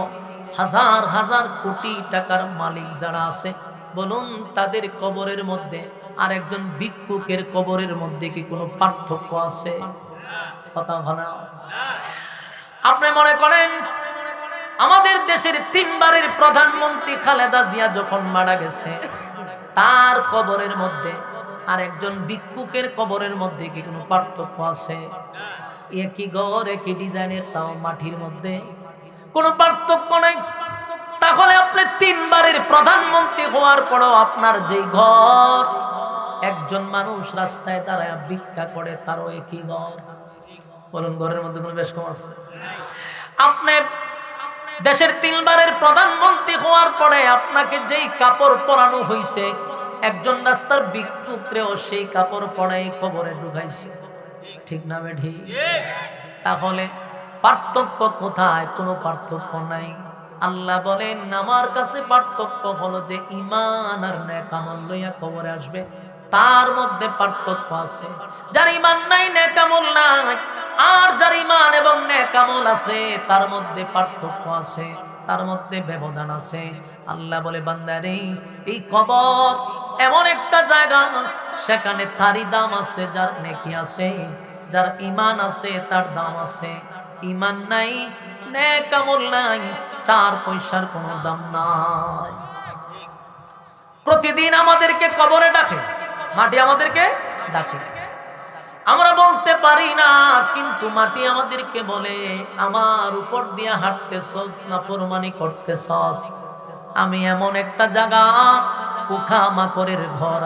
হাজার হাজার কোটি টাকার মালিক যারা আছে বলুন, তাদের কবরের মধ্যে আর একজন ভিক্ষুকের কবরের মধ্যে কি কোনো পার্থক্য আছে? কথা বলা। আপনি মনে করেন আমাদের দেশের 3 বারের প্রধানমন্ত্রী খালেদা জিয়া যখন মারা গেছে, তার কবরের মধ্যে আর একজন ভিক্ষুকের কবরের মধ্যে কি কোনো পার্থক্য আছে? একই ঘর, একই ডিজাইনের, তাও মাটির মধ্যে, কোনো পার্থক্য নাই। তাহলে আপনি 3 বারের প্রধানমন্ত্রী হওয়ার পরও আপনার যেই ঘর, একজন মানুষ রাস্তায় দাঁড়ায় ভিক্ষা করে, তারও একই ঘর। বলুন, ঘরের মধ্যে কোনো বেশ কম আছে? আপনি দেশের 3 বারের প্রধানমন্ত্রী হওয়ার পরে আপনাকে যেই কাপড় পরানো হইছে, একজন রাস্তার ভিক্ষুকরেও সেই কাপড় পরাই কবরে ঢুকাইছে। ঠিক না বেঠি? তাহলে পার্থক্য কোথায়? কোনো পার্থক্য নাই। আল্লাহ বলেন, আমার কাছে পার্থক্য হলো যে ঈমান আর নেক আমল লইয়া কবরে আসবে, তার মধ্যে পার্থক্য আছে। যার ঈমান নাই, নেক আমল নাই, আর যার ঈমান এবং নেক আমল আছে তার মধ্যে পার্থক্য আছে, তার মধ্যে ব্যবধান আছে। আল্লাহ বলে, বান্দারে এই কবর এমন একটা জায়গা, সেখানে তারই দাম আছে যার নেকি আছে, যার ঈমান আছে তার দাম আছে। ঈমান নাই, নেক আমল নাই, 4 পয়সার কোনো দাম নাই। প্রতিদিন আমাদেরকে কবরে ডাকে, মাটি আমাদেরকে ডাকে। আমরা বলতে পারি না, কিন্তু মাটি আমাদেরকে বলে আমার উপর দিয়ে হাঁটতেছস, নাফরমানি করতেছস। আমি এমন একটা জায়গা, পোকা মাকড়ের ঘর,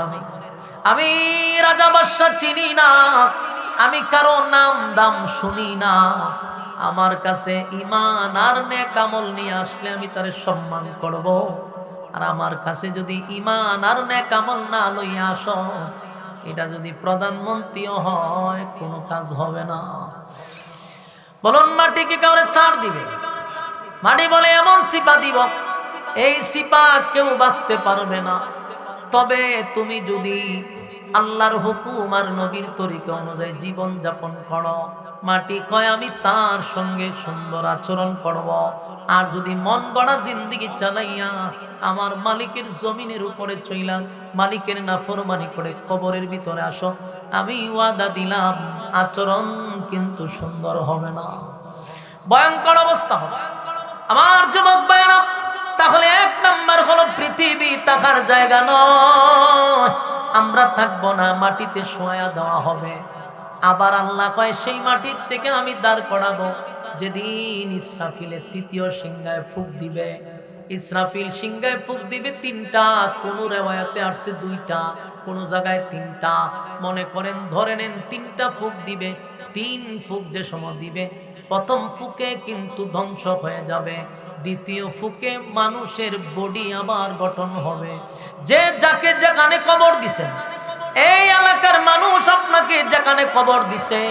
আমি রাজা বাদশা চিনি না, আমি কারো নাম দাম শুনি না। আমার কাছে ঈমান আর নেক আমল নিয়ে আসলে আমি তারে সম্মান করব। আর আমার কাছে যদি ঈমান আর নেক আমল না লইয়া আসস, এটা যদি প্রধানমন্ত্রীও হয় কোনো কাজ হবে না। বলুন মাটি কি কাউরে ছাড় দিবে? মাটি বলে এমন সিপা দিব, এই সিপা কেউ বাঁচতে পারবে না। তবে তুমি যদি আল্লাহর হুকুম আর নবীর তরিকা অনুযায়ী জীবন যাপন করো, মাটি কয় আমি তার সঙ্গে সুন্দর আচরণ করব। আর যদি মন গড়া জিন্দেগি চালাইয়া আমার মালিকের জমিনের উপরে চইলা মালিকের নাফরমানি করে কবরের ভিতরে আসো, আমি ওয়াদা দিলাম আচরণ কিন্তু সুন্দর হবে না, ভয়ঙ্কর অবস্থা হবে। আমার যুবক ভাইরা, তাহলে এক নাম্বার হলো পৃথিবী থাকার জায়গা নয়, আমরা থাকবো না, মাটিতে শোয়া দেওয়া হবে। আবার আল্লাহ কয় সেই মাটির থেকে আমি দাঁড় করাবো যেদিন ইসরাফিলের তৃতীয় সিংহায় ফুঁক দিবে। ইসরাফিল সিংহায় ফুঁক দিবে তিনটা, কোন রেওয়ায়াতে আসছে দুইটা, কোন জায়গায় তিনটা। মনে করেন ধরে নেন তিনটা ফুঁক দিবে। তিন ফুঁক যে সময় দিবে, প্রথম ফুকে কিন্তু ধ্বংস হয়ে যাবে, দ্বিতীয় ফুকে মানুষের বডি আবার গঠন হবে। যে যাকে যেখানে কবর দিছেন, এই এলাকার মানুষ আপনাকে যেখানে কবর দিছে,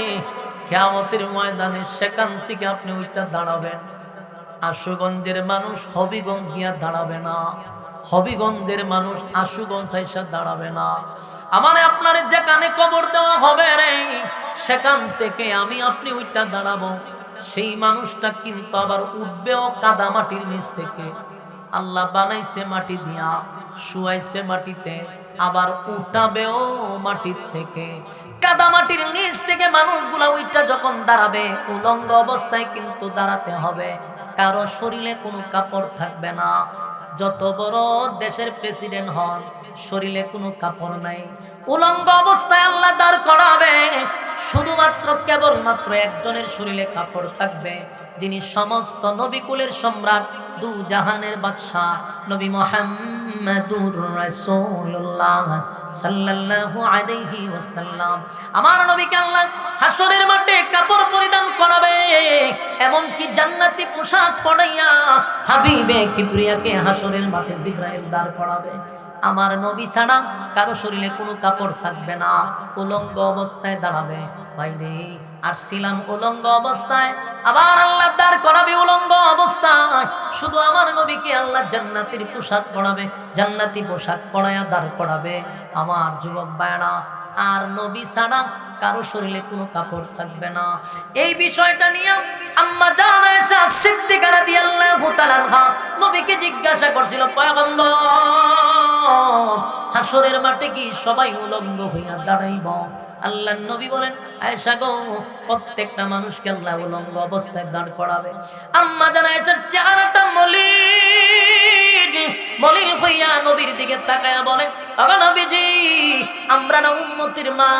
কিয়ামতের ময়দানে সেখান থেকে আপনি ওইটা দাঁড়াবেন। আশুগঞ্জের মানুষ হবিগঞ্জ গিয়া দাঁড়াবে না, হবিগঞ্জের মানুষ আশুগঞ্জ আইসা দাঁড়াবে না। আমারে আপনার যেখানে কবর দেওয়া হবে রে, সেখান থেকে আমি আপনি ওইটা দাঁড়াবো। সেই মানুষটা কিন্তু আবার উঠবেও কাদা মাটির নিচ থেকে। আল্লাহ বানাইছে মাটি দিয়া, শুয়াইছে মাটিতে, আবার উঠাবেও মাটির থেকে। কাদা মাটির নিচ থেকে মানুষগুলা ওইটা যখন দাঁড়াবে, উলঙ্গ অবস্থায় কিন্তু দাঁড়াতে হবে। কারো শরীরে কোনো কাপড় থাকবে না। যত বড় দেশের প্রেসিডেন্ট হন, শরীরে কোনো কাপড় নাই, উলঙ্গ অবস্থায় আল্লাহ দাঁড় করাবে। শুধুমাত্র কেবলমাত্র একজনের শরীরে কাপড় থাকবে, যিনি সমস্ত নবীকুলের সম্রাট, দু জাহানের বাদশা, নবী মুহাম্মদুর রাসূলুল্লাহ সাল্লাল্লাহু আলাইহি ওয়াসাল্লাম। আমার নবীকে আল্লাহ হাসরের মাঠে কাপড় পরিধান করাবে, এমনকি জান্নাতি পোশাক পরাইয়া হাবিবে কিবরিয়াকে হাসরের মাঠে জিবরাইল দাঁড় করাবে। আমার নবী ছাড়া কারো শরীরে কোনো কাপড় থাকবে না, উলঙ্গ অবস্থায় দাঁড়াবে। বাইরে আসছিলাম উলঙ্গ অবস্থায়, আবার আল্লাহ দাঁড় করাবে উলঙ্গ অবস্থায়। শুধু আমার নবীকে আল্লাহ জান্নাতের পোশাক পরাবে, জান্নাতি পোশাক পরাইয়া দাঁড় করাবে। আমার যুবক ভাইরা, আর নবী ছাড়া কারো শরীরে কোনো কাপড় থাকবে না। এই বিষয়টা নিয়ে আম্মা জান আয়েশা সিদ্দিকা রাদিয়াল্লাহু তাআলা আনহা নবীকে জিজ্ঞাসা করছিল, পয়গম্বর, হাসরের মাঠে কি সবাই উলঙ্গ হইয়া দাঁড়াইব? আল্লাহর নবী বলেন, আয়েশা গো, প্রত্যেকটা মানুষকে আল্লাহ উলঙ্গ অবস্থায় দাঁড় করাবে। আম্মা জান আয়েশার চেহারাটা মলিন হইয়া নবীর দিকে তাকায়া বলে, ওগো নবীজি, আমরা না উম্মতের মা,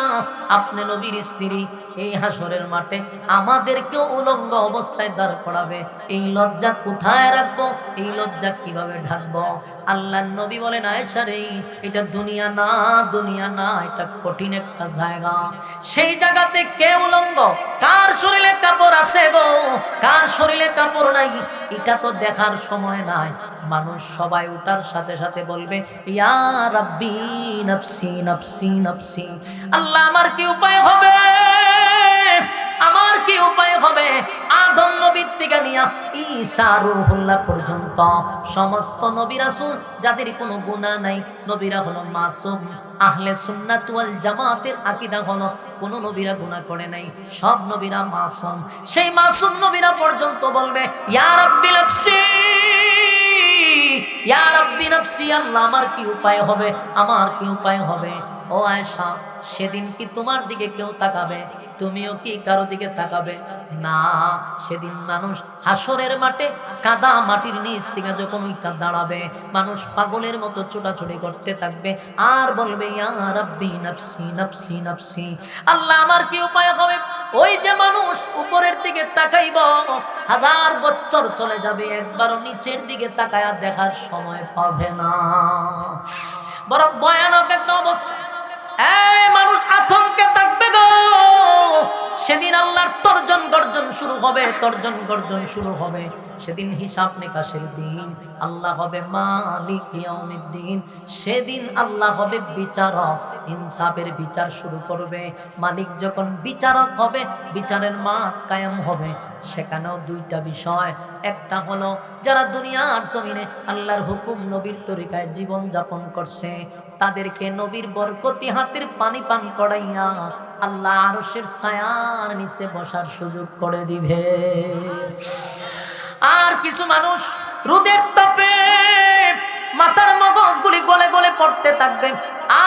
আপনি নবীর স্ত্রী, এই হাসরের মাঠে আমাদেরকেও উলঙ্গ অবস্থায় দাঁড় করাবে, এই লজ্জা কোথায় রাখবো? এই লজ্জা কিভাবে ঢাকবো? আল্লাহর নবী বলেন, আয়েশা রে, এটা দুনিয়া না, দুনিয়া না, এটা কঠিন একটা জায়গা। সেই জায়গাতে কে উলঙ্গ, কার শরীরে কাপড় আছে গো, কার শরীরে কাপড় নাই, এটা তো দেখার সময় নাই। মানুষ সবাই উঠার সাথে সাথে বলবে, ইয়া রাব্বি নফসি নফসি নফসি। আল্লাহ, আমার কি উপায় হবে? আমার কি উপায় হবে? আদম নবীর থেকে নিয়া ঈসা রূহুল্লাহ পর্যন্ত সমস্ত নবী রাসূল যাদের কোনো গুনাহ নাই, নবীরা হলো মাসুম। আহলে সুন্নাত ওয়াল জামাতের আকীদা হলো কোন নবীরা গুনাহ করে নাই, সব নবীরা মাসুম। সেই মাসুম নবীরা পর্যন্ত বলবে, ইয়া রাব্বি নফসি, ইয়া রাব্বি নফসি। আল্লাহ, আমার কি উপায় হবে? আমার কি উপায় হবে? ও আয়েশা, সেদিন কি তোমার দিকে কেউ তাকাবে? তুমিও কি কারো দিকে তাকাবে না? সেদিন মানুষ হাসরের মাঠে কাদা মাটির নিচ থেকে যখন ওইটা দাঁড়াবে, মানুষ পাগলের মতো ছোটাছুটি করতে থাকবে আর বলবে ইয়া রাব্বি নাফসি নাফসি নাফসি। আল্লাহ আমার কি উপায় হবে? ওই যে মানুষ উপরের দিকে তাকাইব, 1000 বছর চলে যাবে, একবারও নিচের দিকে তাকায়া দেখার সময় পাবে না। বড় ভয়ানক একটা অবস্থা। এই মানুষ আতঙ্কে থাকবে গো। সেদিন আল্লাহর তর্জন গর্জন শুরু হবে, তর্জন গর্জন শুরু হবে। সেদিন হিসাব নিকাশের দিন। আল্লাহ হবে মালিক ইয়াউমিদ্দিন। সেদিন আল্লাহ হবে বিচারক, ইনসাফের বিচার শুরু করবে। মালিক যখন বিচারক হবে, বিচারের মাঠ কায়েম হবে। সেখানেও দুইটা বিষয়। একটা হলো যারা দুনিয়ার জমিনে আল্লাহর হুকুম নবীর তরিকায় জীবন যাপন করছে, তাদেরকে নবীর বরকতি হাতের পানি পান করাইয়া আল্লাহ আরশের ছায়ার নিচে বসার সুযোগ করে দিবে। আর কিছু মানুষ রোদের তাপে মাথার মগজগুলি গলে গলে পড়তে থাকবে,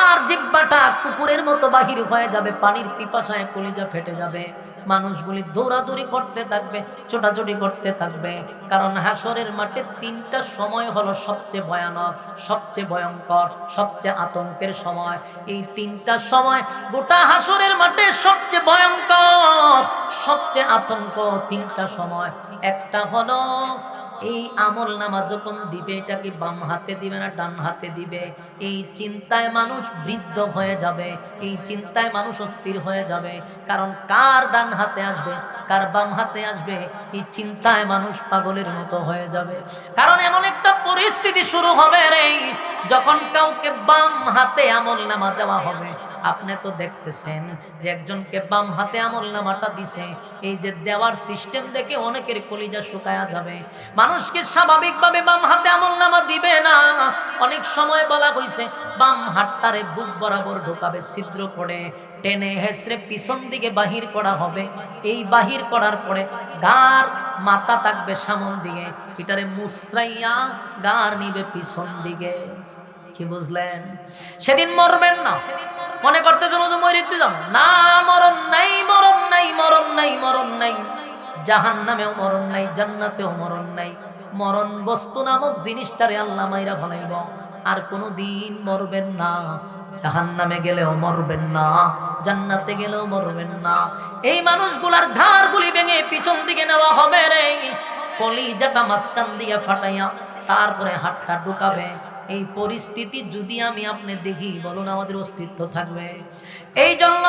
আর জিহ্বাটা কুকুরের মতো বাহির হয়ে যাবে, পানির পিপাসায় কলিজা ফেটে যাবে। মানুষগুলি দৌড়াদৌড়ি করতে থাকবে, ছোটাছুটি করতে থাকবে। কারণ হাসরের মাঠে 3টা সময় হলো সবচেয়ে ভয়ানক, সবচেয়ে ভয়ঙ্কর, সবচেয়ে আতঙ্কের সময়। এই 3টা সময় গোটা হাসরের মাঠে সবচেয়ে ভয়ঙ্কর, সবচেয়ে আতঙ্ক। 3টা সময়। একটা হলো এই আমল নামা যখন দিবে, এটা কি বাম হাতে দিবে না ডান হাতে দিবে, এই চিন্তায় মানুষ বৃদ্ধ হয়ে যাবে, এই চিন্তায় মানুষ অস্থির হয়ে যাবে। কারণ কার ডান হাতে আসবে, কার বাম হাতে আসবে, এই চিন্তায় মানুষ পাগলের মতো হয়ে যাবে। কারণ এমন একটা পরিস্থিতি শুরু হবে রে, যখন কাউকে বাম হাতে আমল নামা দেওয়া হবে। আপনি তো দেখতেছেন যে একজনকে বাম হাতে আমল নামাটা দিছে, এই যে দেওয়ার সিস্টেম দেখে অনেকের কলিজা শুকায়া যাবে। মানুষকে স্বাভাবিকভাবে বাম হাতে আমল নামা দিবে না। অনেক সময় বলা হয়েছে বাম হাতটারে বুক বরাবর ঢোকাবে, ছিদ্র করে টেনে হেসড়ে পিছন দিকে বাহির করা হবে। এই বাহির করার পরে গার মাথা থাকবে সামন দিকে, এটারে মুসরাইয়া গার নিবে পিছন দিকে। কি বুঝলেন? সেদিন মরবেন না। মনে করতে চলো যে মরিতে যাব না, মরণ নাই, মরণ নাই, মরণ নাই, মরণ নাই। জাহান্নামেও মরণ নাই, জান্নাতেও মরণ নাই। মরণ বস্তু নামক জিনিসটারে আল্লাহ মাইরা ফেলাইব। আর কোনো দিন মরবেন না। জাহান্নামে গেলেও মরবেন না, জান্নাতে গেলেও মরবেন না। এই মানুষগুলার ঘাড়গুলি ভেঙে পিছন দিকে নেওয়া হবে রে, কলিজাটা মাঝখান দিয়ে ফাটাইয়া তারপরে হাতটা ঢুকাবে। এই পরিস্থিতি যদি আমি আপনি দেখি, বলুন আমাদের অস্তিত্ব থাকবে? এই জন্য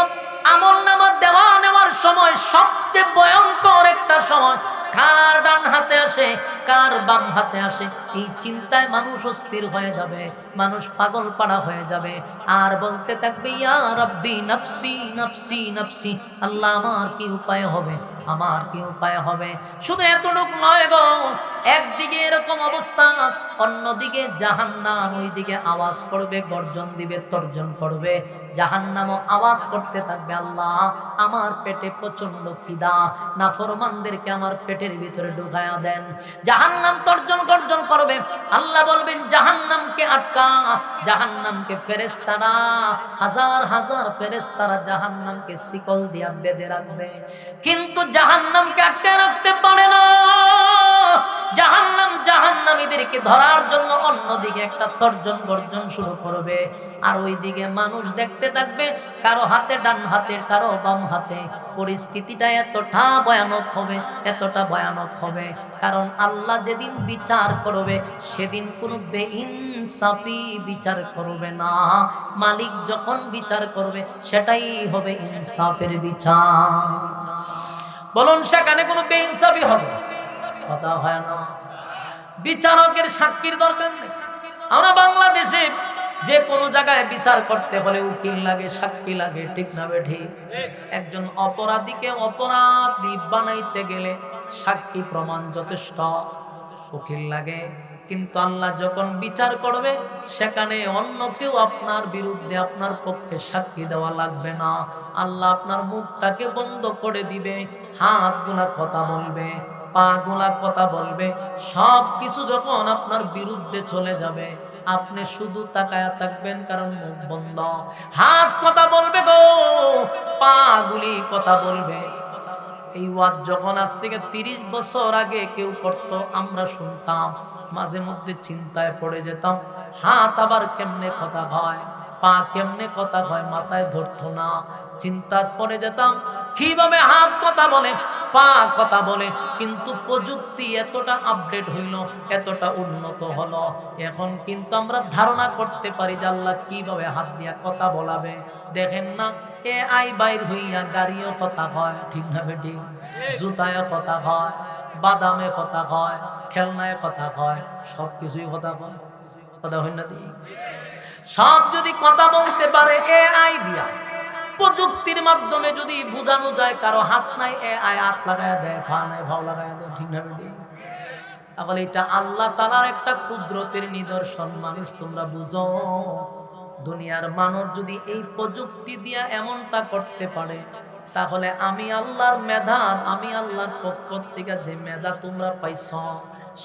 আমল নামা দেওয়া নেওয়ার সময় সবচেয়ে ভয়ঙ্কর একটা সময়। কার ডান হাতে আসে, কার বাম হাতে আসে, এই চিন্তায় মানুষ অস্থির হয়ে যাবে, মানুষ পাগল পাড়া হয়ে যাবে। আর বলতে থাকবে ইয়া রাব্বি নাফসি নাফসি নাফসি। আল্লাহ আমার কি উপায় হবে, আমার কি উপায় হবে? শুধু এতটুকু নয় গো, একদিকে এরকম অবস্থা, অন্যদিকে জাহান্নাম ওইদিকে আওয়াজ করবে, গর্জন দিবে, তর্জন করবে। জাহান্নামও আওয়াজ করতে থাকবে আল্লাহ আমার পেটে প্রচন্ড খিদা, নাফরমানদেরকে আমার পেটের ভিতরে ঢুকায়া দেন। জাহান্নাম তর্জন গর্জন করবে, আল্লাহ বলবেন জাহান্নামকে আটকা। জাহান্নামকে ফেরেশতারা, হাজার হাজার ফেরেশতারা জাহান্নামকে শিকল দিয়া বেঁধে রাখবে, কিন্তু জাহান্নামকে আটকে রাখতে পারে না। জাহান্নাম জাহান্নামীদেরকে ধরার জন্য অন্যদিকে একটা তর্জন গর্জন শুরু করবে। আর ওইদিকে মানুষ দেখতে থাকবে, কারো হাতে ডান হাতে, কারো বাম হাতে। পরিস্থিতিটা এতটা ভয়ানক হবে, এতটা ভয়ানক হবে। কারণ আল্লাহ যেদিন বিচার করবে, সেদিন কোনো বেইনসাফি বিচার করবে না। মালিক যখন বিচার করবে, সেটাই হবে ইনসাফের বিচার। বলুন সেখানে কোনো বেইনসাফি হবে? কথা হয় না। বিচারকের সাক্ষীর দরকার নেই। আমরা বাংলাদেশে যে কোনো জায়গায় বিচার করতে হলে উকিল লাগে, সাক্ষী লাগে, ঠিক না বেঠিক? একজন অপরাধীকে অপরাধী বানাইতে গেলে সাক্ষী প্রমাণ যথেষ্ট, উকিল লাগে। কিন্তু আল্লাহ যখন বিচার করবে, সেখানে অন্য কেউ আপনার বিরুদ্ধে, আপনার পক্ষে সাক্ষী দেওয়া লাগবে না। আল্লাহ আপনার মুখটাকে বন্ধ করে দিবে, হাতগুলা কথা বলবে, পা গুলা কথা বলবে, সব কিছু যখন আপনার বিরুদ্ধে চলে যাবে, আপনি শুধু তাকায়া থাকবেন, কারণ মুখ বন্ধ। হাত কথা বলবে গো, পা গুলি কথা বলবে। এই ওয়াজ যখন আজ থেকে 30 বছর আগে কেউ করতো, আমরা শুনতাম, মাঝে মধ্যে চিন্তায় পড়ে যেতাম, হাত আবার কেমনে কথা হয়, পা কেমনে কথা হয়, মাথায় ধরতো না। চিন্তায় পড়ে যেতাম কিভাবে হাত কথা বলে, পা কথা বলে। কিন্তু প্রযুক্তি এতটা আপডেট হইল, এতটা উন্নত হলো, এখন কিন্তু আমরা ধারণা করতে পারি যে আল্লাহ কিভাবে হাত দিয়া কথা বলাবে। দেখেন না, AI বাইর হইয়া গাড়িও কথা কয়, ঠিক না বেটি? জুতায় কথা কয়, বাদামে কথা কয়, খেলনায় কথা কয়, সব কিছুই কথা কয়। কথা হয় না? সব যদি কথা বলতে পারে AI দিয়া, প্রযুক্তির মাধ্যমে যদি বোঝানো যায় কারো হাত নাই, AI হাত লাগায় দেয়, পা নাই ভাও লাগায় দেয়, ঠিক না বেটি? তাহলে এটা আল্লাহ তাআলার একটা কুদরতের নিদর্শন। মানুষ তোমরা বুঝো, দুনিয়ার মানুষ যদি এই প্রযুক্তি দিয়া এমনটা করতে পারে, তাহলে আমি আল্লাহর মেধা, আমি আল্লাহর পক্ষ থেকে যে মেধা তোমরা পাইছ,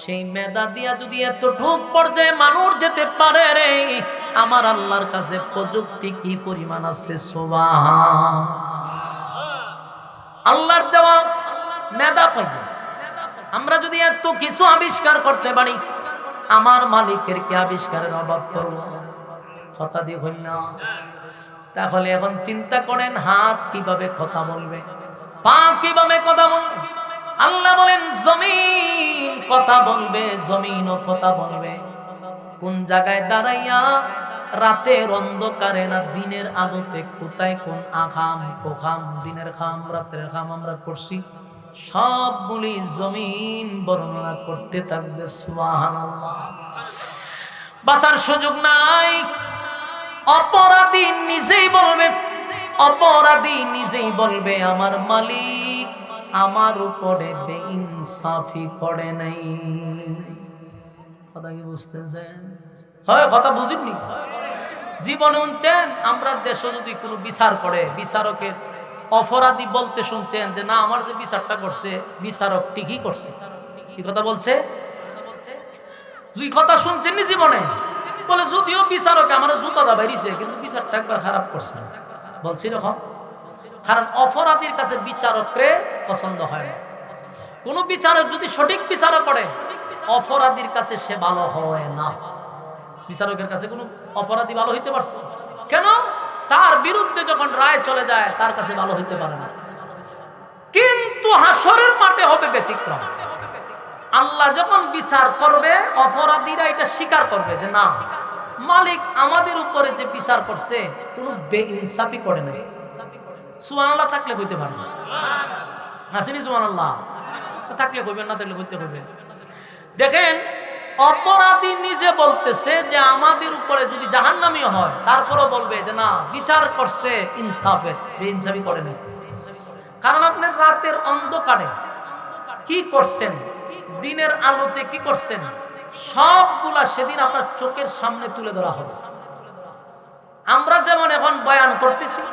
সেই মেধা দিয়া যদি এতটুক পর্যায়ে মানুষ যেতে পারে রে, আমার আল্লাহর কাছে প্রযুক্তি কি পরিমাণ আছে। সুবহান আল্লাহর দেওয়া মেধা পাইবে। আমরা যদি এত কিছু আবিষ্কার করতে পারি, আমার মালিকের কি আবিষ্কারের অভাব করব? কথা দিয়ে হইল না। তাহলে এখন চিন্তা করেন, হাত কিভাবে কথা বলবে, পা কিভাবে কথা বলবে। আল্লাহ বলেন জমিন কথা বলবে, জমিনও কথা বলবে। কোন জায়গায় দাঁড়াইয়া, রাতের অন্ধকারে না দিনের আলোতে, কোথায় কোন আখাম কোখাম, দিনের খাম রাতের খাম আমরা করছি, সবগুলি জমিন বর্ণনা করতে থাকবে। সুবহানাল্লাহ। বাঁচার সুযোগ নাই। অপরাধী নিজেই বলবে, অপরাধী নিজেই বলবে আমার মালিক আমার উপরে বেইনসাফি করে নাই। কথা কি বুঝতেছেন? হয় কথা বুঝিনি? জীবনে শুনছেন আমরা দেশে যদি কোনো বিচার করে, বিচারকের অপরাধী বলতে শুনছেন যে না, আমার যে বিচারটা করছে বিচারক ঠিকই করছে। কি কথা বলছে? দুই কথা শুনছেন নি জীবনে? বলে যদিও বিচারক আমার জুতাটা বেরিয়েছে, কিন্তু বিচারটা একবার খারাপ করছে, বলছি এরকম। কারণ অপরাধীর কাছে বিচারকরে পছন্দ হয় না। কোন বিচারক যদি সঠিক বিচারক করে, অপরাধীর কাছে সে ভালো হয় না। বিচারকের কাছে কোনো অপরাধী ভালো হইতে পারছে কেন? তার বিরুদ্ধে যখন রায় চলে যায়, তার কাছে ভালো হইতে পারে না। কিন্তু হাসরের মাঠে হবে ব্যতিক্রম। আল্লাহ যখন বিচার করবে, অপরাধীরা এটা স্বীকার করবে যে না, মালিক আমাদের উপরে যে বিচার করছে কোনো বেইনসাফি করে নাই। সুবহানাল্লাহ থাকলে কইতে পারে না, হাসিনি সুবহানাল্লাহ থাকলে কইবেন, না থাকলে কইতে হবে। দেখেন, অপরাধী নিজে বলতেছে যে আমাদের উপরে যদি জাহান্নামী হয়, তারপরও বলবে যে না, বিচার করছে ইনসাফে, বেইনসাফি করে নাই। কারণ আপনার রাতের অন্ধকারে কি করছেন, দিনের আলোতে কি করছেন, সবগুলা সেদিন আপনার চোখের সামনে তুলে ধরা হবে। আমরা যেমন এখন বয়ান করতেছি,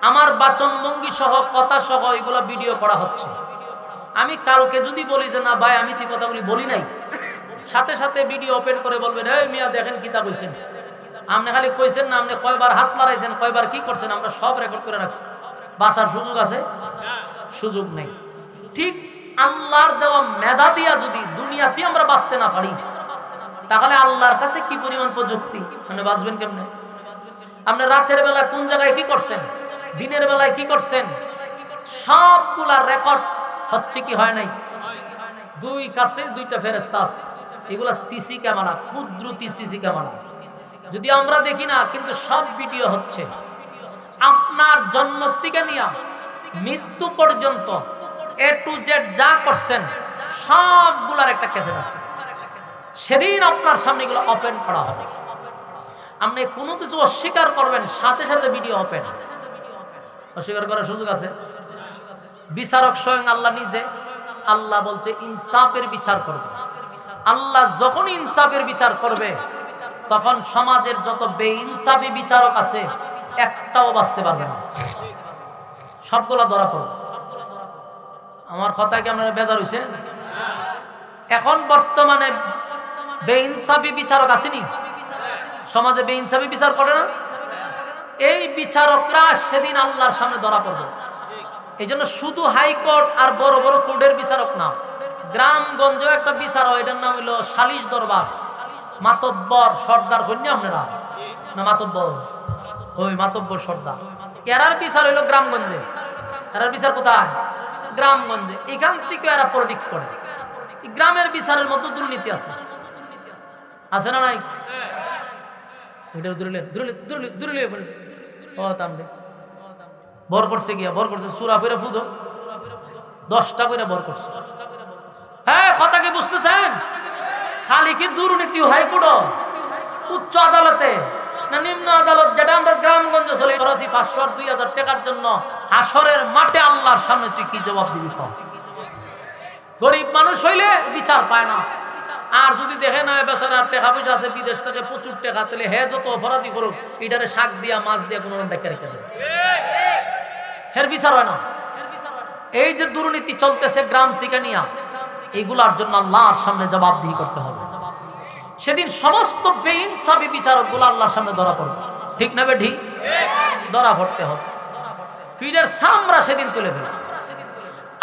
আমার বাচনভঙ্গি সহ কথা সহ এগুলো ভিডিও করা হচ্ছে। আমি কালকে যদি বলি যে না ভাই আমি ঠিক কথাগুলি বলি নাই, সাথে সাথে ভিডিও ওপেন করে বলবেন এই মিয়া দেখেন কিতা কইছেন, আপনি খালি কইছেন না, আপনি কয়বার হাত লড়াইছেন, কয়বার কি করছেন, আমরা সব রেকর্ড করে রাখছি। বাঁচার সুযোগ আছে? সুযোগ নেই। ঠিক আল্লাহর দেওয়া মেধা দিয়া যদি দুনিয়াতে আমরা বাঁচতে না পারি, তাহলে আল্লাহর কাছে কি পরিমাণ প্রযুক্তি, মানে বাঁচবেন কেমনে? আপনি রাতের বেলা কোন জায়গায় কি করছেন, দিনের বেলায় কি করছেন, সবগুলা রেকর্ড হচ্ছে কি হয় নাই? দুই কাছে দুইটা ফেরেশতা আছে, এগুলা সিসি ক্যামেরা, কুদরতি সিসি ক্যামেরা। যদি আমরা দেখি না, কিন্তু সব ভিডিও হচ্ছে। আপনার জন্ম থেকে নিয়ে মৃত্যু পর্যন্ত A to Z যা করছেন সবগুলার একটা ক্যাসেট আছে। সেদিন আপনার সামনে এগুলো ওপেন করা হবে। আপনি কোনো কিছু অস্বীকার করবেন, সাথে সাথে ভিডিও ওপেন। অস্বীকার করার সুযোগ আছে? বিচারক স্বয়ং আল্লাহ নিজে। আল্লাহ বলছে ইনসাফের বিচার করবে। আল্লাহ যখন ইনসাফের বিচার করবে, তখন সমাজের যত বেইনসাফি বিচারক আছে একটাও বাঁচতে পারবে না, সবগুলা ধরা পড়বে। আমার কথা কি আপনারা বেজার হইছে? এখন বর্তমানে বেইনসাফি বিচারক আসেনি সমাজে, বেইনসাফি বিচার করে না? এই বিচারকরা সেদিন আল্লাহর সামনে ধরা পড়বে। এই জন্য শুধু হাইকোর্ট আর বড় বড় কোর্টের বিচারক না, গ্রামগঞ্জ একটা বিচারক, এটার নাম হইল সালিশ দরবার। মাতব্বর সর্দার কন্যা আপনারা না, মাতব্বর ওই মাতব্বর সর্দার, এরার বিচার হইল গ্রামগঞ্জে। এরার বিচার কোথায়? গ্রামগঞ্জে। এখান থেকে এরা পলিটিক্স করে। গ্রামের বিচারের মধ্যে দুর্নীতি আছে, আছে না নাই? বর করছে গিয়া, বর করছে সুরা ফিরে ফুদো 10টা করে বর করছে। হ্যাঁ, কথা কি বুঝতেছেন? খালি কি দুর্নীতি হাইকোর্ট, উচ্চ আদালতে না নিম্ন আদালত, যেটা আমরা গ্রামগঞ্জে চলে 500 আর 2000 টাকার জন্য হাসরের মাঠে আল্লাহর সামনে তুই কি জবাব দিবি? গরিব মানুষ হইলে বিচার পায় না। আর যদি দেখে না বেচারার টাকা পয়সা আছে, বিদেশ থেকে প্রচুর টাকা, তাহলে হে যত অপরাধী করুক এটারে শাক দিয়া মাছ দিয়া কোনো ডেকে রেখে দেবে, হের বিচার হয় না। এই যে দুর্নীতি চলতেছে গ্রাম থেকে নিয়ে, এগুলার জন্য আল্লাহর সামনে জবাবদিহি করতে হবে। সেদিন সমস্ত বেইনসাফি বিচারকগুলো আল্লাহর সামনে ধরা পড়বে, ঠিক না বেঠি? ধরা পড়তে হবে। ফিরের সামরা সেদিন তুলে ফেলে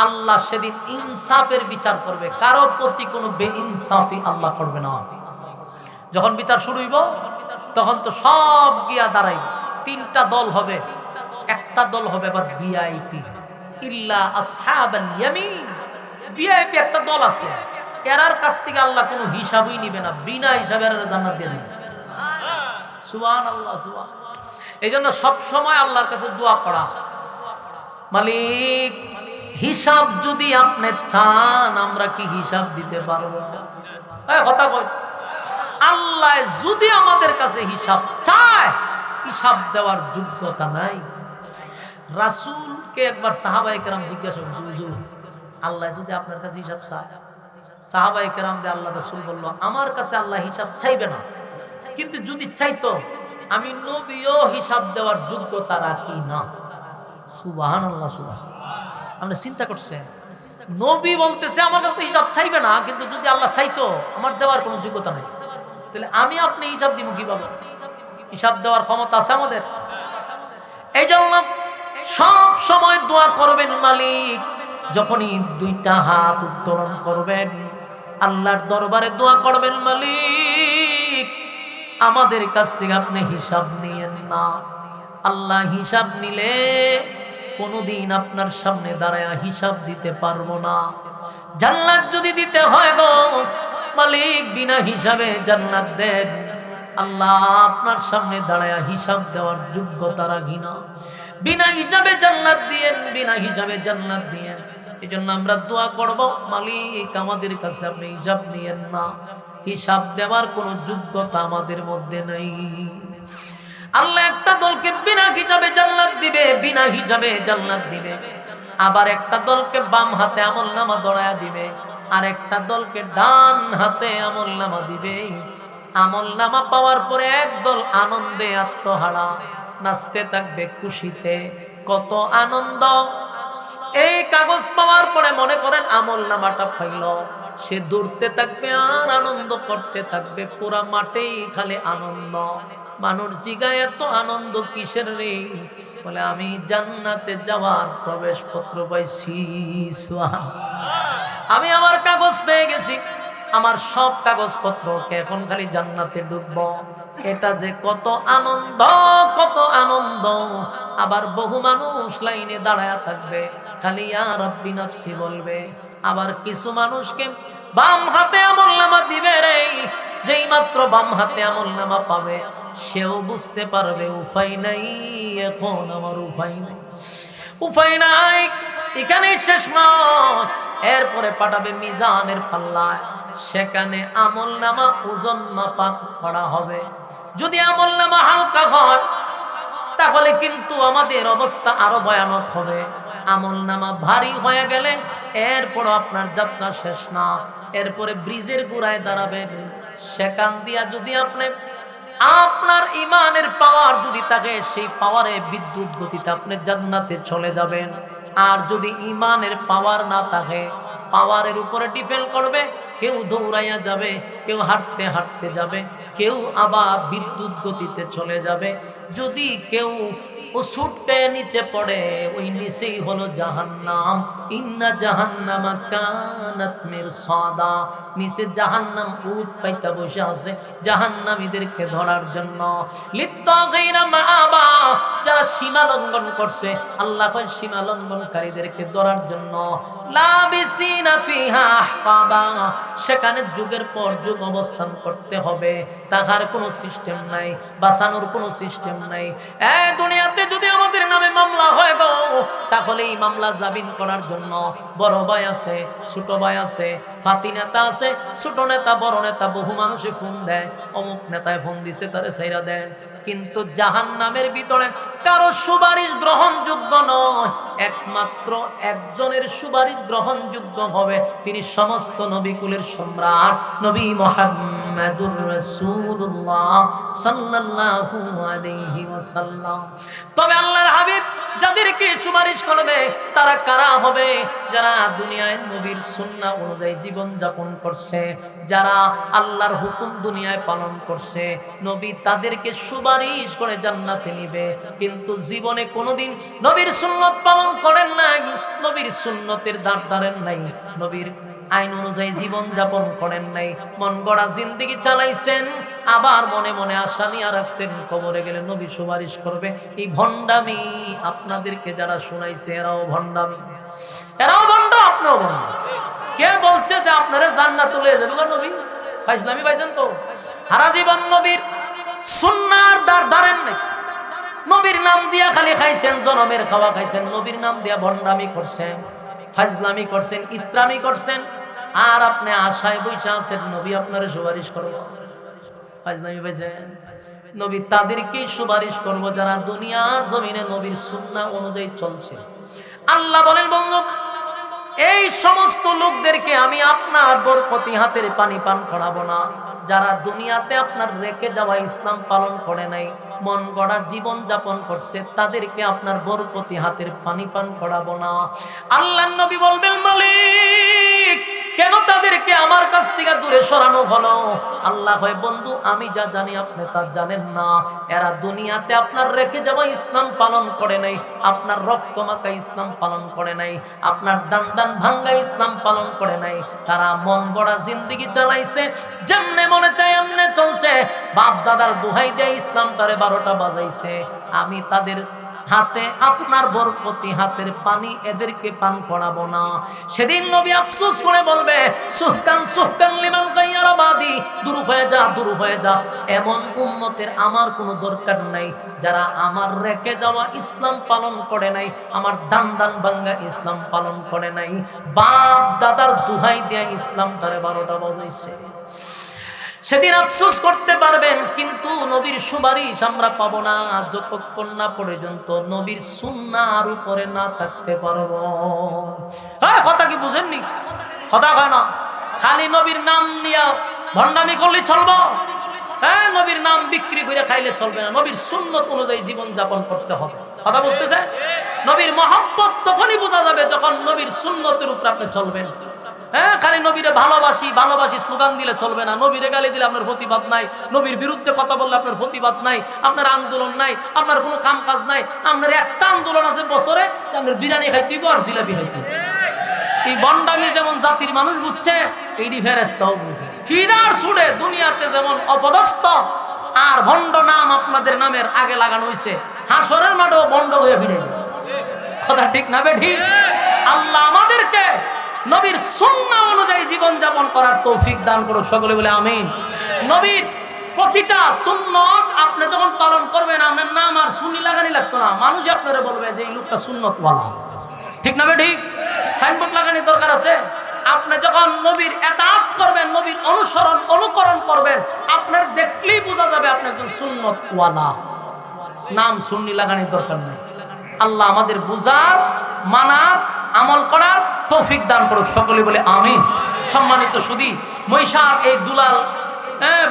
আল্লাহ সেদিন ইনসাফের বিচার করবে, কারো প্রতি কোনো বেইনসাফি আল্লাহ করবে না। যখন বিচার শুরু হইব তখন তো সব গিয়া দাঁড়াইব, 3টা দল হবে। একটা দল হবে আবার ভিআইপি, ইল্লা আসহাবাল ইয়ামিন। ভিআইপি একটা দল আছে, এরার কাছ থেকে আল্লাহ কোনো হিসাবই নিবে না, বিনা হিসাবে এরা জান্নাত দিয়ে দিবে। সুবহানাল্লাহ, সুবহানাল্লাহ। এইজন্য সব সময় আল্লাহর কাছে দোয়া করা, মালিক হিসাব যদি আপনি চান, আমরা কি হিসাব দিতে পারবো? কথা কই, আল্লাহ যদি আমাদের কাছে হিসাব চায়, হিসাব দেওয়ার যোগ্যতা নাই। রাসূলকে একবার সাহাবায়ে কেরাম জিজ্ঞাসা করছে, হুজুর আল্লাহ যদি আপনার কাছে হিসাব চায়? সাহাবায়ে কেরামরে আল্লাহ রাসূল বলল, আমার কাছে আল্লাহ হিসাব চাইবে না, কিন্তু যদি চাইতো আমি নবীও হিসাব দেওয়ার যোগ্যতা রাখি না। সুবহানাল্লাহ, সুবহানাল্লাহ। আপনি চিন্তা করছেন, নবী বলতেছে আমার কাছে হিসাব চাইবে না, কিন্তু যদি আল্লাহ চাইতো আমার দেওয়ার কোনো যোগ্যতা নেই, তাহলে আমি আপনি হিসাব দিব কিভাবে? হিসাব দেওয়ার ক্ষমতা আছে আমাদের? এই জন্য সব সময় দোয়া করবেন, মালিক যখনই 2টা হাত উত্তোলন করবেন আল্লাহর দরবারে দোয়া করবেন, মালিক আমাদের কাছ থেকে আপনি হিসাব নিয়েন না। আল্লাহ হিসাব নিলে কোনদিন আপনার সামনে দাঁড়ায় হিসাব দিতে পারবো না। জান্নাত যদি দিতে হয় গো মালিক, বিনা হিসাবে জান্নাত দেন। আল্লাহ আপনার সামনে দাঁড়ায় হিসাব দেওয়ার যোগ্যতা রাখি না, বিনা হিসাবে জান্নাত দিয়েন, বিনা হিসাবে জান্নাত দিয়েন। এই জন্য আমরা দোয়া করব, মালিক আমাদের কাছে আপনি হিসাব নিয়েন না, হিসাব দেওয়ার কোনো যোগ্যতা আমাদের মধ্যে নেই। আল্লাহ একটা দলকে বিনা হিসাবে জান্নাত দিবে, বিনা হিসাবে জান্নাত দিবে। আবার একটা দলকে বাম হাতে আমলনামা ধরায়া দিবে, আর একটা দলকে ডান হাতে আমলনামা দিবে। আমলনামা পাওয়ার পরে একদল আনন্দে আত্মহারা, নাচতে থাকবে খুশিতে, কত আনন্দ। এই কাগজ পাওয়ার পরে মনে করেন আমলনামাটা পাইল, সে দৌড়তে থাকবে আর আনন্দ করতে থাকবে, পুরা মাঠেই খালি আনন্দ। মানুষ জিগায় এত আনন্দ কিসের রে? বলে আমি জান্নাতে যাওয়ার প্রবেশ পত্র পাইছি, আমি আমার কাগজ পেয়ে গেছি, আমার সব কাগজপত্রকে এখন খালি জান্নাতে ঢুকবো। এটা যে কত আনন্দ, কত আনন্দ। আবার বহু মানুষ লাইনে দাঁড়ায় থাকবে, খালি ইয়া রাব্বি নাফসি বলবে। আবার কিছু মানুষকে বাম হাতে আমলনামা দিবে রে, যেই মাত্র বাম হাতে আমলনামা পাবে সেও বুঝতে পারবে উপায় নাই, এখন আমার উপায় নাই, উপায় নাই। এখানেই শেষ নয়, এরপরে পাঠাবে মিজানের পাল্লায়, সেখানে আমলনামা ওজন মাপা করা হবে। যদি আমলনামা হালকা হয় তাহলে কিন্তু আমাদের অবস্থা আরো ভয়ানক হবে। আমলনামা ভারী হয়ে গেলে এরপর আপনার যাত্রা শেষ না, এরপরে ব্রিজের গোড়ায় দাঁড়াবেন, সেখান দিয়া যদি আপনি আপনার ইমানের পাওয়ার যদি থাকে, সেই পাওয়ারে বিদ্যুৎ গতিতে আপনি জান্নাতে চলে যাবেন। আর যদি ইমানের পাওয়ার না থাকে, পাওয়ারের উপরে ডিপেন্ড করবে কেউ দৌড়াইয়া যাবে, কেউ হাঁটতে হাঁটতে যাবে, কেউ আবার বিদ্যুৎ গতিতে চলে যাবে। যদি কেউ ও ছুটে নিচে পড়ে, ওই নিচেই হলো জাহান্নাম। ইন্না জাহান্নামা কানাত মিরসাদা, নিচে জাহান্নাম উট পাইতা বসে আছে জাহান্নামীদেরকে ধরার জন্য। লিত্তাগিনা মাআবা, যারা সীমা লঙ্ঘন করছে, আল্লাহ কয় সীমা লঙ্ঘনকারীদেরকে ধরার জন্য। লাবিসিনা ফিহা আহকাবা, সেখানে যুগের পর যুগ অবস্থান করতে হবে, তাহার কোনো সিস্টেম নাই, বাঁচানোর কোনো সিস্টেম নাই। এই দুনিয়াতে যদি আমাদের নামে মামলা হয় গো, তাহলে এই মামলা জামিন করার জন্য বড় ভাই আছে, ছোট ভাই আছে, ফাতি নেতা আছে, ছোট নেতা, বড় নেতা, বহু মানুষে ফোন দেয়, অমুক নেতায় ফোন দিছে তারে ছাইরা দেন। কিন্তু জাহান্নামের ভিতরে কারো সুপারিশ গ্রহণযোগ্য নয়, একমাত্র একজনের সুপারিশ গ্রহণযোগ্য হবে, তিনি সমস্ত নবীকুলের সম্রাট নবী মুহাম্মদুর রাসূলুল্লাহ সাল্লাল্লাহু আলাইহি ওয়াসাল্লাম। তবে আল্লাহর হাবিব যাদেরকে সুপারিশ করবে তারা কারা হবে? যারা দুনিয়ায় নবীর সুন্নাহ অনুযায়ী জীবন যাপন করছে, যারা আল্লাহর হুকুম দুনিয়ায় পালন করছে, নবী তাদেরকে সুপারিশ করে জান্নাতে নিবে। কিন্তু জীবনে কোনোদিন নবীর সুন্নত পালন করেন নাই, নবীর সুন্নতের দাঁড় ধারেন নাই, নবীর আইন অনুযায়ী জীবন যাপন করেন নাই, মন গড়া জিন্দেগি চালাইছেন, আবার মনে মনে আশা নিয়ে রাখছেন কবরে গেলে নবী সুপারিশ করবে। এই ভণ্ডামি আপনাদেরকে যারা শুনাইছে এরাও ভণ্ডামি, এরাও ভণ্ড, আপনিও ভণ্ড। কে বলছে যে আপনারা জান্নাত তুলে যাবে গো নবী? ফাইজলামি পাইছেন তো? সারা জীবন নবীর সুন্নাহর দাঁড় ধারেন নাই, নবীর নাম দিয়া খালি খাইছেন, জনমের খাওয়া খাইছেন, নবীর নাম দিয়া ভণ্ডামি করছেন, ফাজলামি করছেন, ইত্রামি করছেন, আর আপনি আশায় বইসা আছেন নবী আপনারে সুপারিশ করবো। ফাজলামি পাইছেন? নবী তাদেরকেই সুপারিশ করবো যারা দুনিয়ার জমিনে নবীর সুন্নাহ অনুযায়ী চলছে। আল্লাহ বলেন, বন্ধু এই সমস্ত লোকদেরকে আমি আপনার বরকতি হাতের পানি পান করাবো না, যারা দুনিয়াতে আপনার রেখে যাওয়া ইসলাম পালন করে নাই, মন গড়া জীবন যাপন করছে, তাদেরকে আপনার বরকতি হাতের পানি পান করাবো না। আল্লাহর নবী বলবেন, মালিক কেন তাদেরকে আমার কাছ থেকে দূরে সরানো হলো? আল্লাহ হয়, বন্ধু আমি যা জানি আপনি তা জানেন না। এরা দুনিয়াতে আপনার রেখে যাওয়া ইসলাম পালন করে নাই, আপনার রক্ত মাখা ইসলাম পালন করে নাই, আপনার দান দান ভাঙ্গা ইসলাম পালন করে নাই। তারা মন গড়া জিন্দেগি চালাইছে, যেমনে মনে চায় এমনে চলছে, বাপ দাদার দোহাই দিয়ে ইসলাম তারে 12টা বাজাইছে। আমি তাদের হাতে আপনার বরকতি হাতের পানি এদেরকে পান করাবো না। সেদিন নবী আফসোস করে বলবে, সুহকান সুহকান লিমান গায়্যারা বাদি, দূর হয়ে যা, দূর হয়ে যা, এমন উম্মতের আমার কোনো দরকার নাই যারা আমার রেখে যাওয়া ইসলাম পালন করে নাই, আমার দান দান ভাঙ্গা ইসলাম পালন করে নাই, বাপ দাদার দোহাই দিয়ে ইসলাম তারে 12টা বাজাইছে। সেদিন আফসোস করতে পারবেন, কিন্তু নবীর সুপারিশ আমরা পাবো না যতক্ষণ না পর্যন্ত নবীর সুন্নাহর উপরে না থাকতে পারবো। হ্যাঁ, কথা কি বুঝেননি? কথা কয় না, খালি নবীর নাম নিয়ে ভণ্ডামি করলে চলবো? হ্যাঁ, নবীর নাম বিক্রি করে খাইলে চলবে না, নবীর সুন্নত অনুযায়ী জীবন যাপন করতে হবে। কথা বুঝতেছে? নবীর মহব্বত তখনই বোঝা যাবে যখন নবীর সুন্নতের উপর আপনি চলবেন। হ্যাঁ, খালি নবীরে ভালোবাসি ভালোবাসি স্লোগান দিলে চলবে না, নবীরে গালি দিলে আপনার প্রতিবাদ নাই, নবীর বিরুদ্ধে কথা বললে আপনার প্রতিবাদ নাই, আপনার আন্দোলন নাই, আপনার কোনো কাম কাজ নাই। আপনার একটা আন্দোলন আছে বছরে, যে আপনার বিরিয়ানি খাইতে আর জিলাপি খাইতে। এই বন্ডামি যেমন জাতির মানুষ বুঝছে, এইটি ফেরেশতাও বুঝে। ফিরার ছুড়ে দুনিয়াতে যেমন অপদস্থ আর ভণ্ড নাম আপনাদের নামের আগে লাগানো হয়েছে, হাসরের মাঠেও বন্ড হয়ে ফিরে। কথা ঠিক না বে ঠিক? আল্লাহ আমাদেরকে নবীর সুন্নাহ অনুযায়ী জীবন যাপন করার তৌফিক দান করুক, সকলে বলে আমিন। নবীর প্রতিটা সুন্নত আপনি যখন পালন করবেন, আপনার নাম আর সুন্নি লাগানি লাগতো না, মানুষ আপনারা বলবে যে এই লোকটা সুন্নতওয়ালা। ঠিক না বে ঠিক? সাইনবোর্ড লাগানি দরকার আছে। আপনি যখন নবীর ইতাআত করবেন, নবীর অনুসরণ অনুকরণ করবেন, আপনার দেখলেই বোঝা যাবে আপনি একজন সুন্নতওয়ালা। নাম সুন্নি লাগানির দরকার নেই। আল্লাহ আমাদের বুঝার, মানার, আমল করার তৌফিক দান করুক, সকলে বলে আমিন। সম্মানিত সুধী, মহিষার এই দুলাল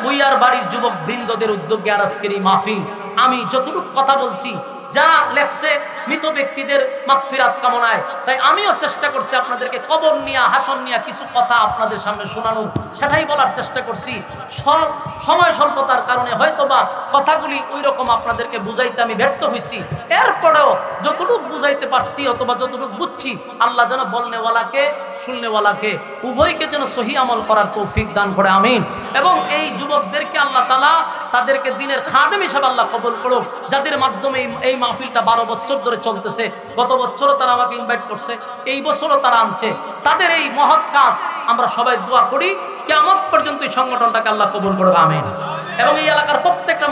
বুইয়ার বাড়ির যুবক বৃন্দদের উদ্যোগে আজকের এই মাহফিল, আমি যতটুকু কথা বলছি যা লেখছে মৃত ব্যক্তিদের মাগফিরাত কামনায়। তাই আমিও চেষ্টা করছি আপনাদেরকে কবর নিয়ে হাসন নিয়ে কিছু কথা আপনাদের সামনে শোনানোর, সেটাই বলার চেষ্টা করছি। সব সময় স্বল্পতার কারণে হয়তোবা কথাগুলি ওই রকম আপনাদেরকে বুঝাইতে আমি ব্যর্থ হয়েছি। এরপরেও যতটুকু বুঝাইতে পারছি অথবা যতটুকু বুঝছি, আল্লাহ যেন বলনেওয়ালাকে শুননেওয়ালাকে উভয়কে যেন সহি আমল করার তৌফিক দান করে, আমিন। এবং এই যুবকদেরকে আল্লাহ তাআলা তাদেরকে দিনের খাদেম হিসেবে আল্লাহ কবুল করুক, যাদের মাধ্যমে এই মাহফিলটা 12 বছর ধরে চলতেছে। গত বছরও তারা আমাকে ইনভাইট করছে, এই বছরও তারা আনছে। তাদের এই মহৎ কাজ আমরা সবাই দোয়া করি কিয়ামত পর্যন্ত এই সংগঠনটাকে আল্লাহ কবুল করুক, আমিন। এবং এই এলাকার প্রত্যেকটা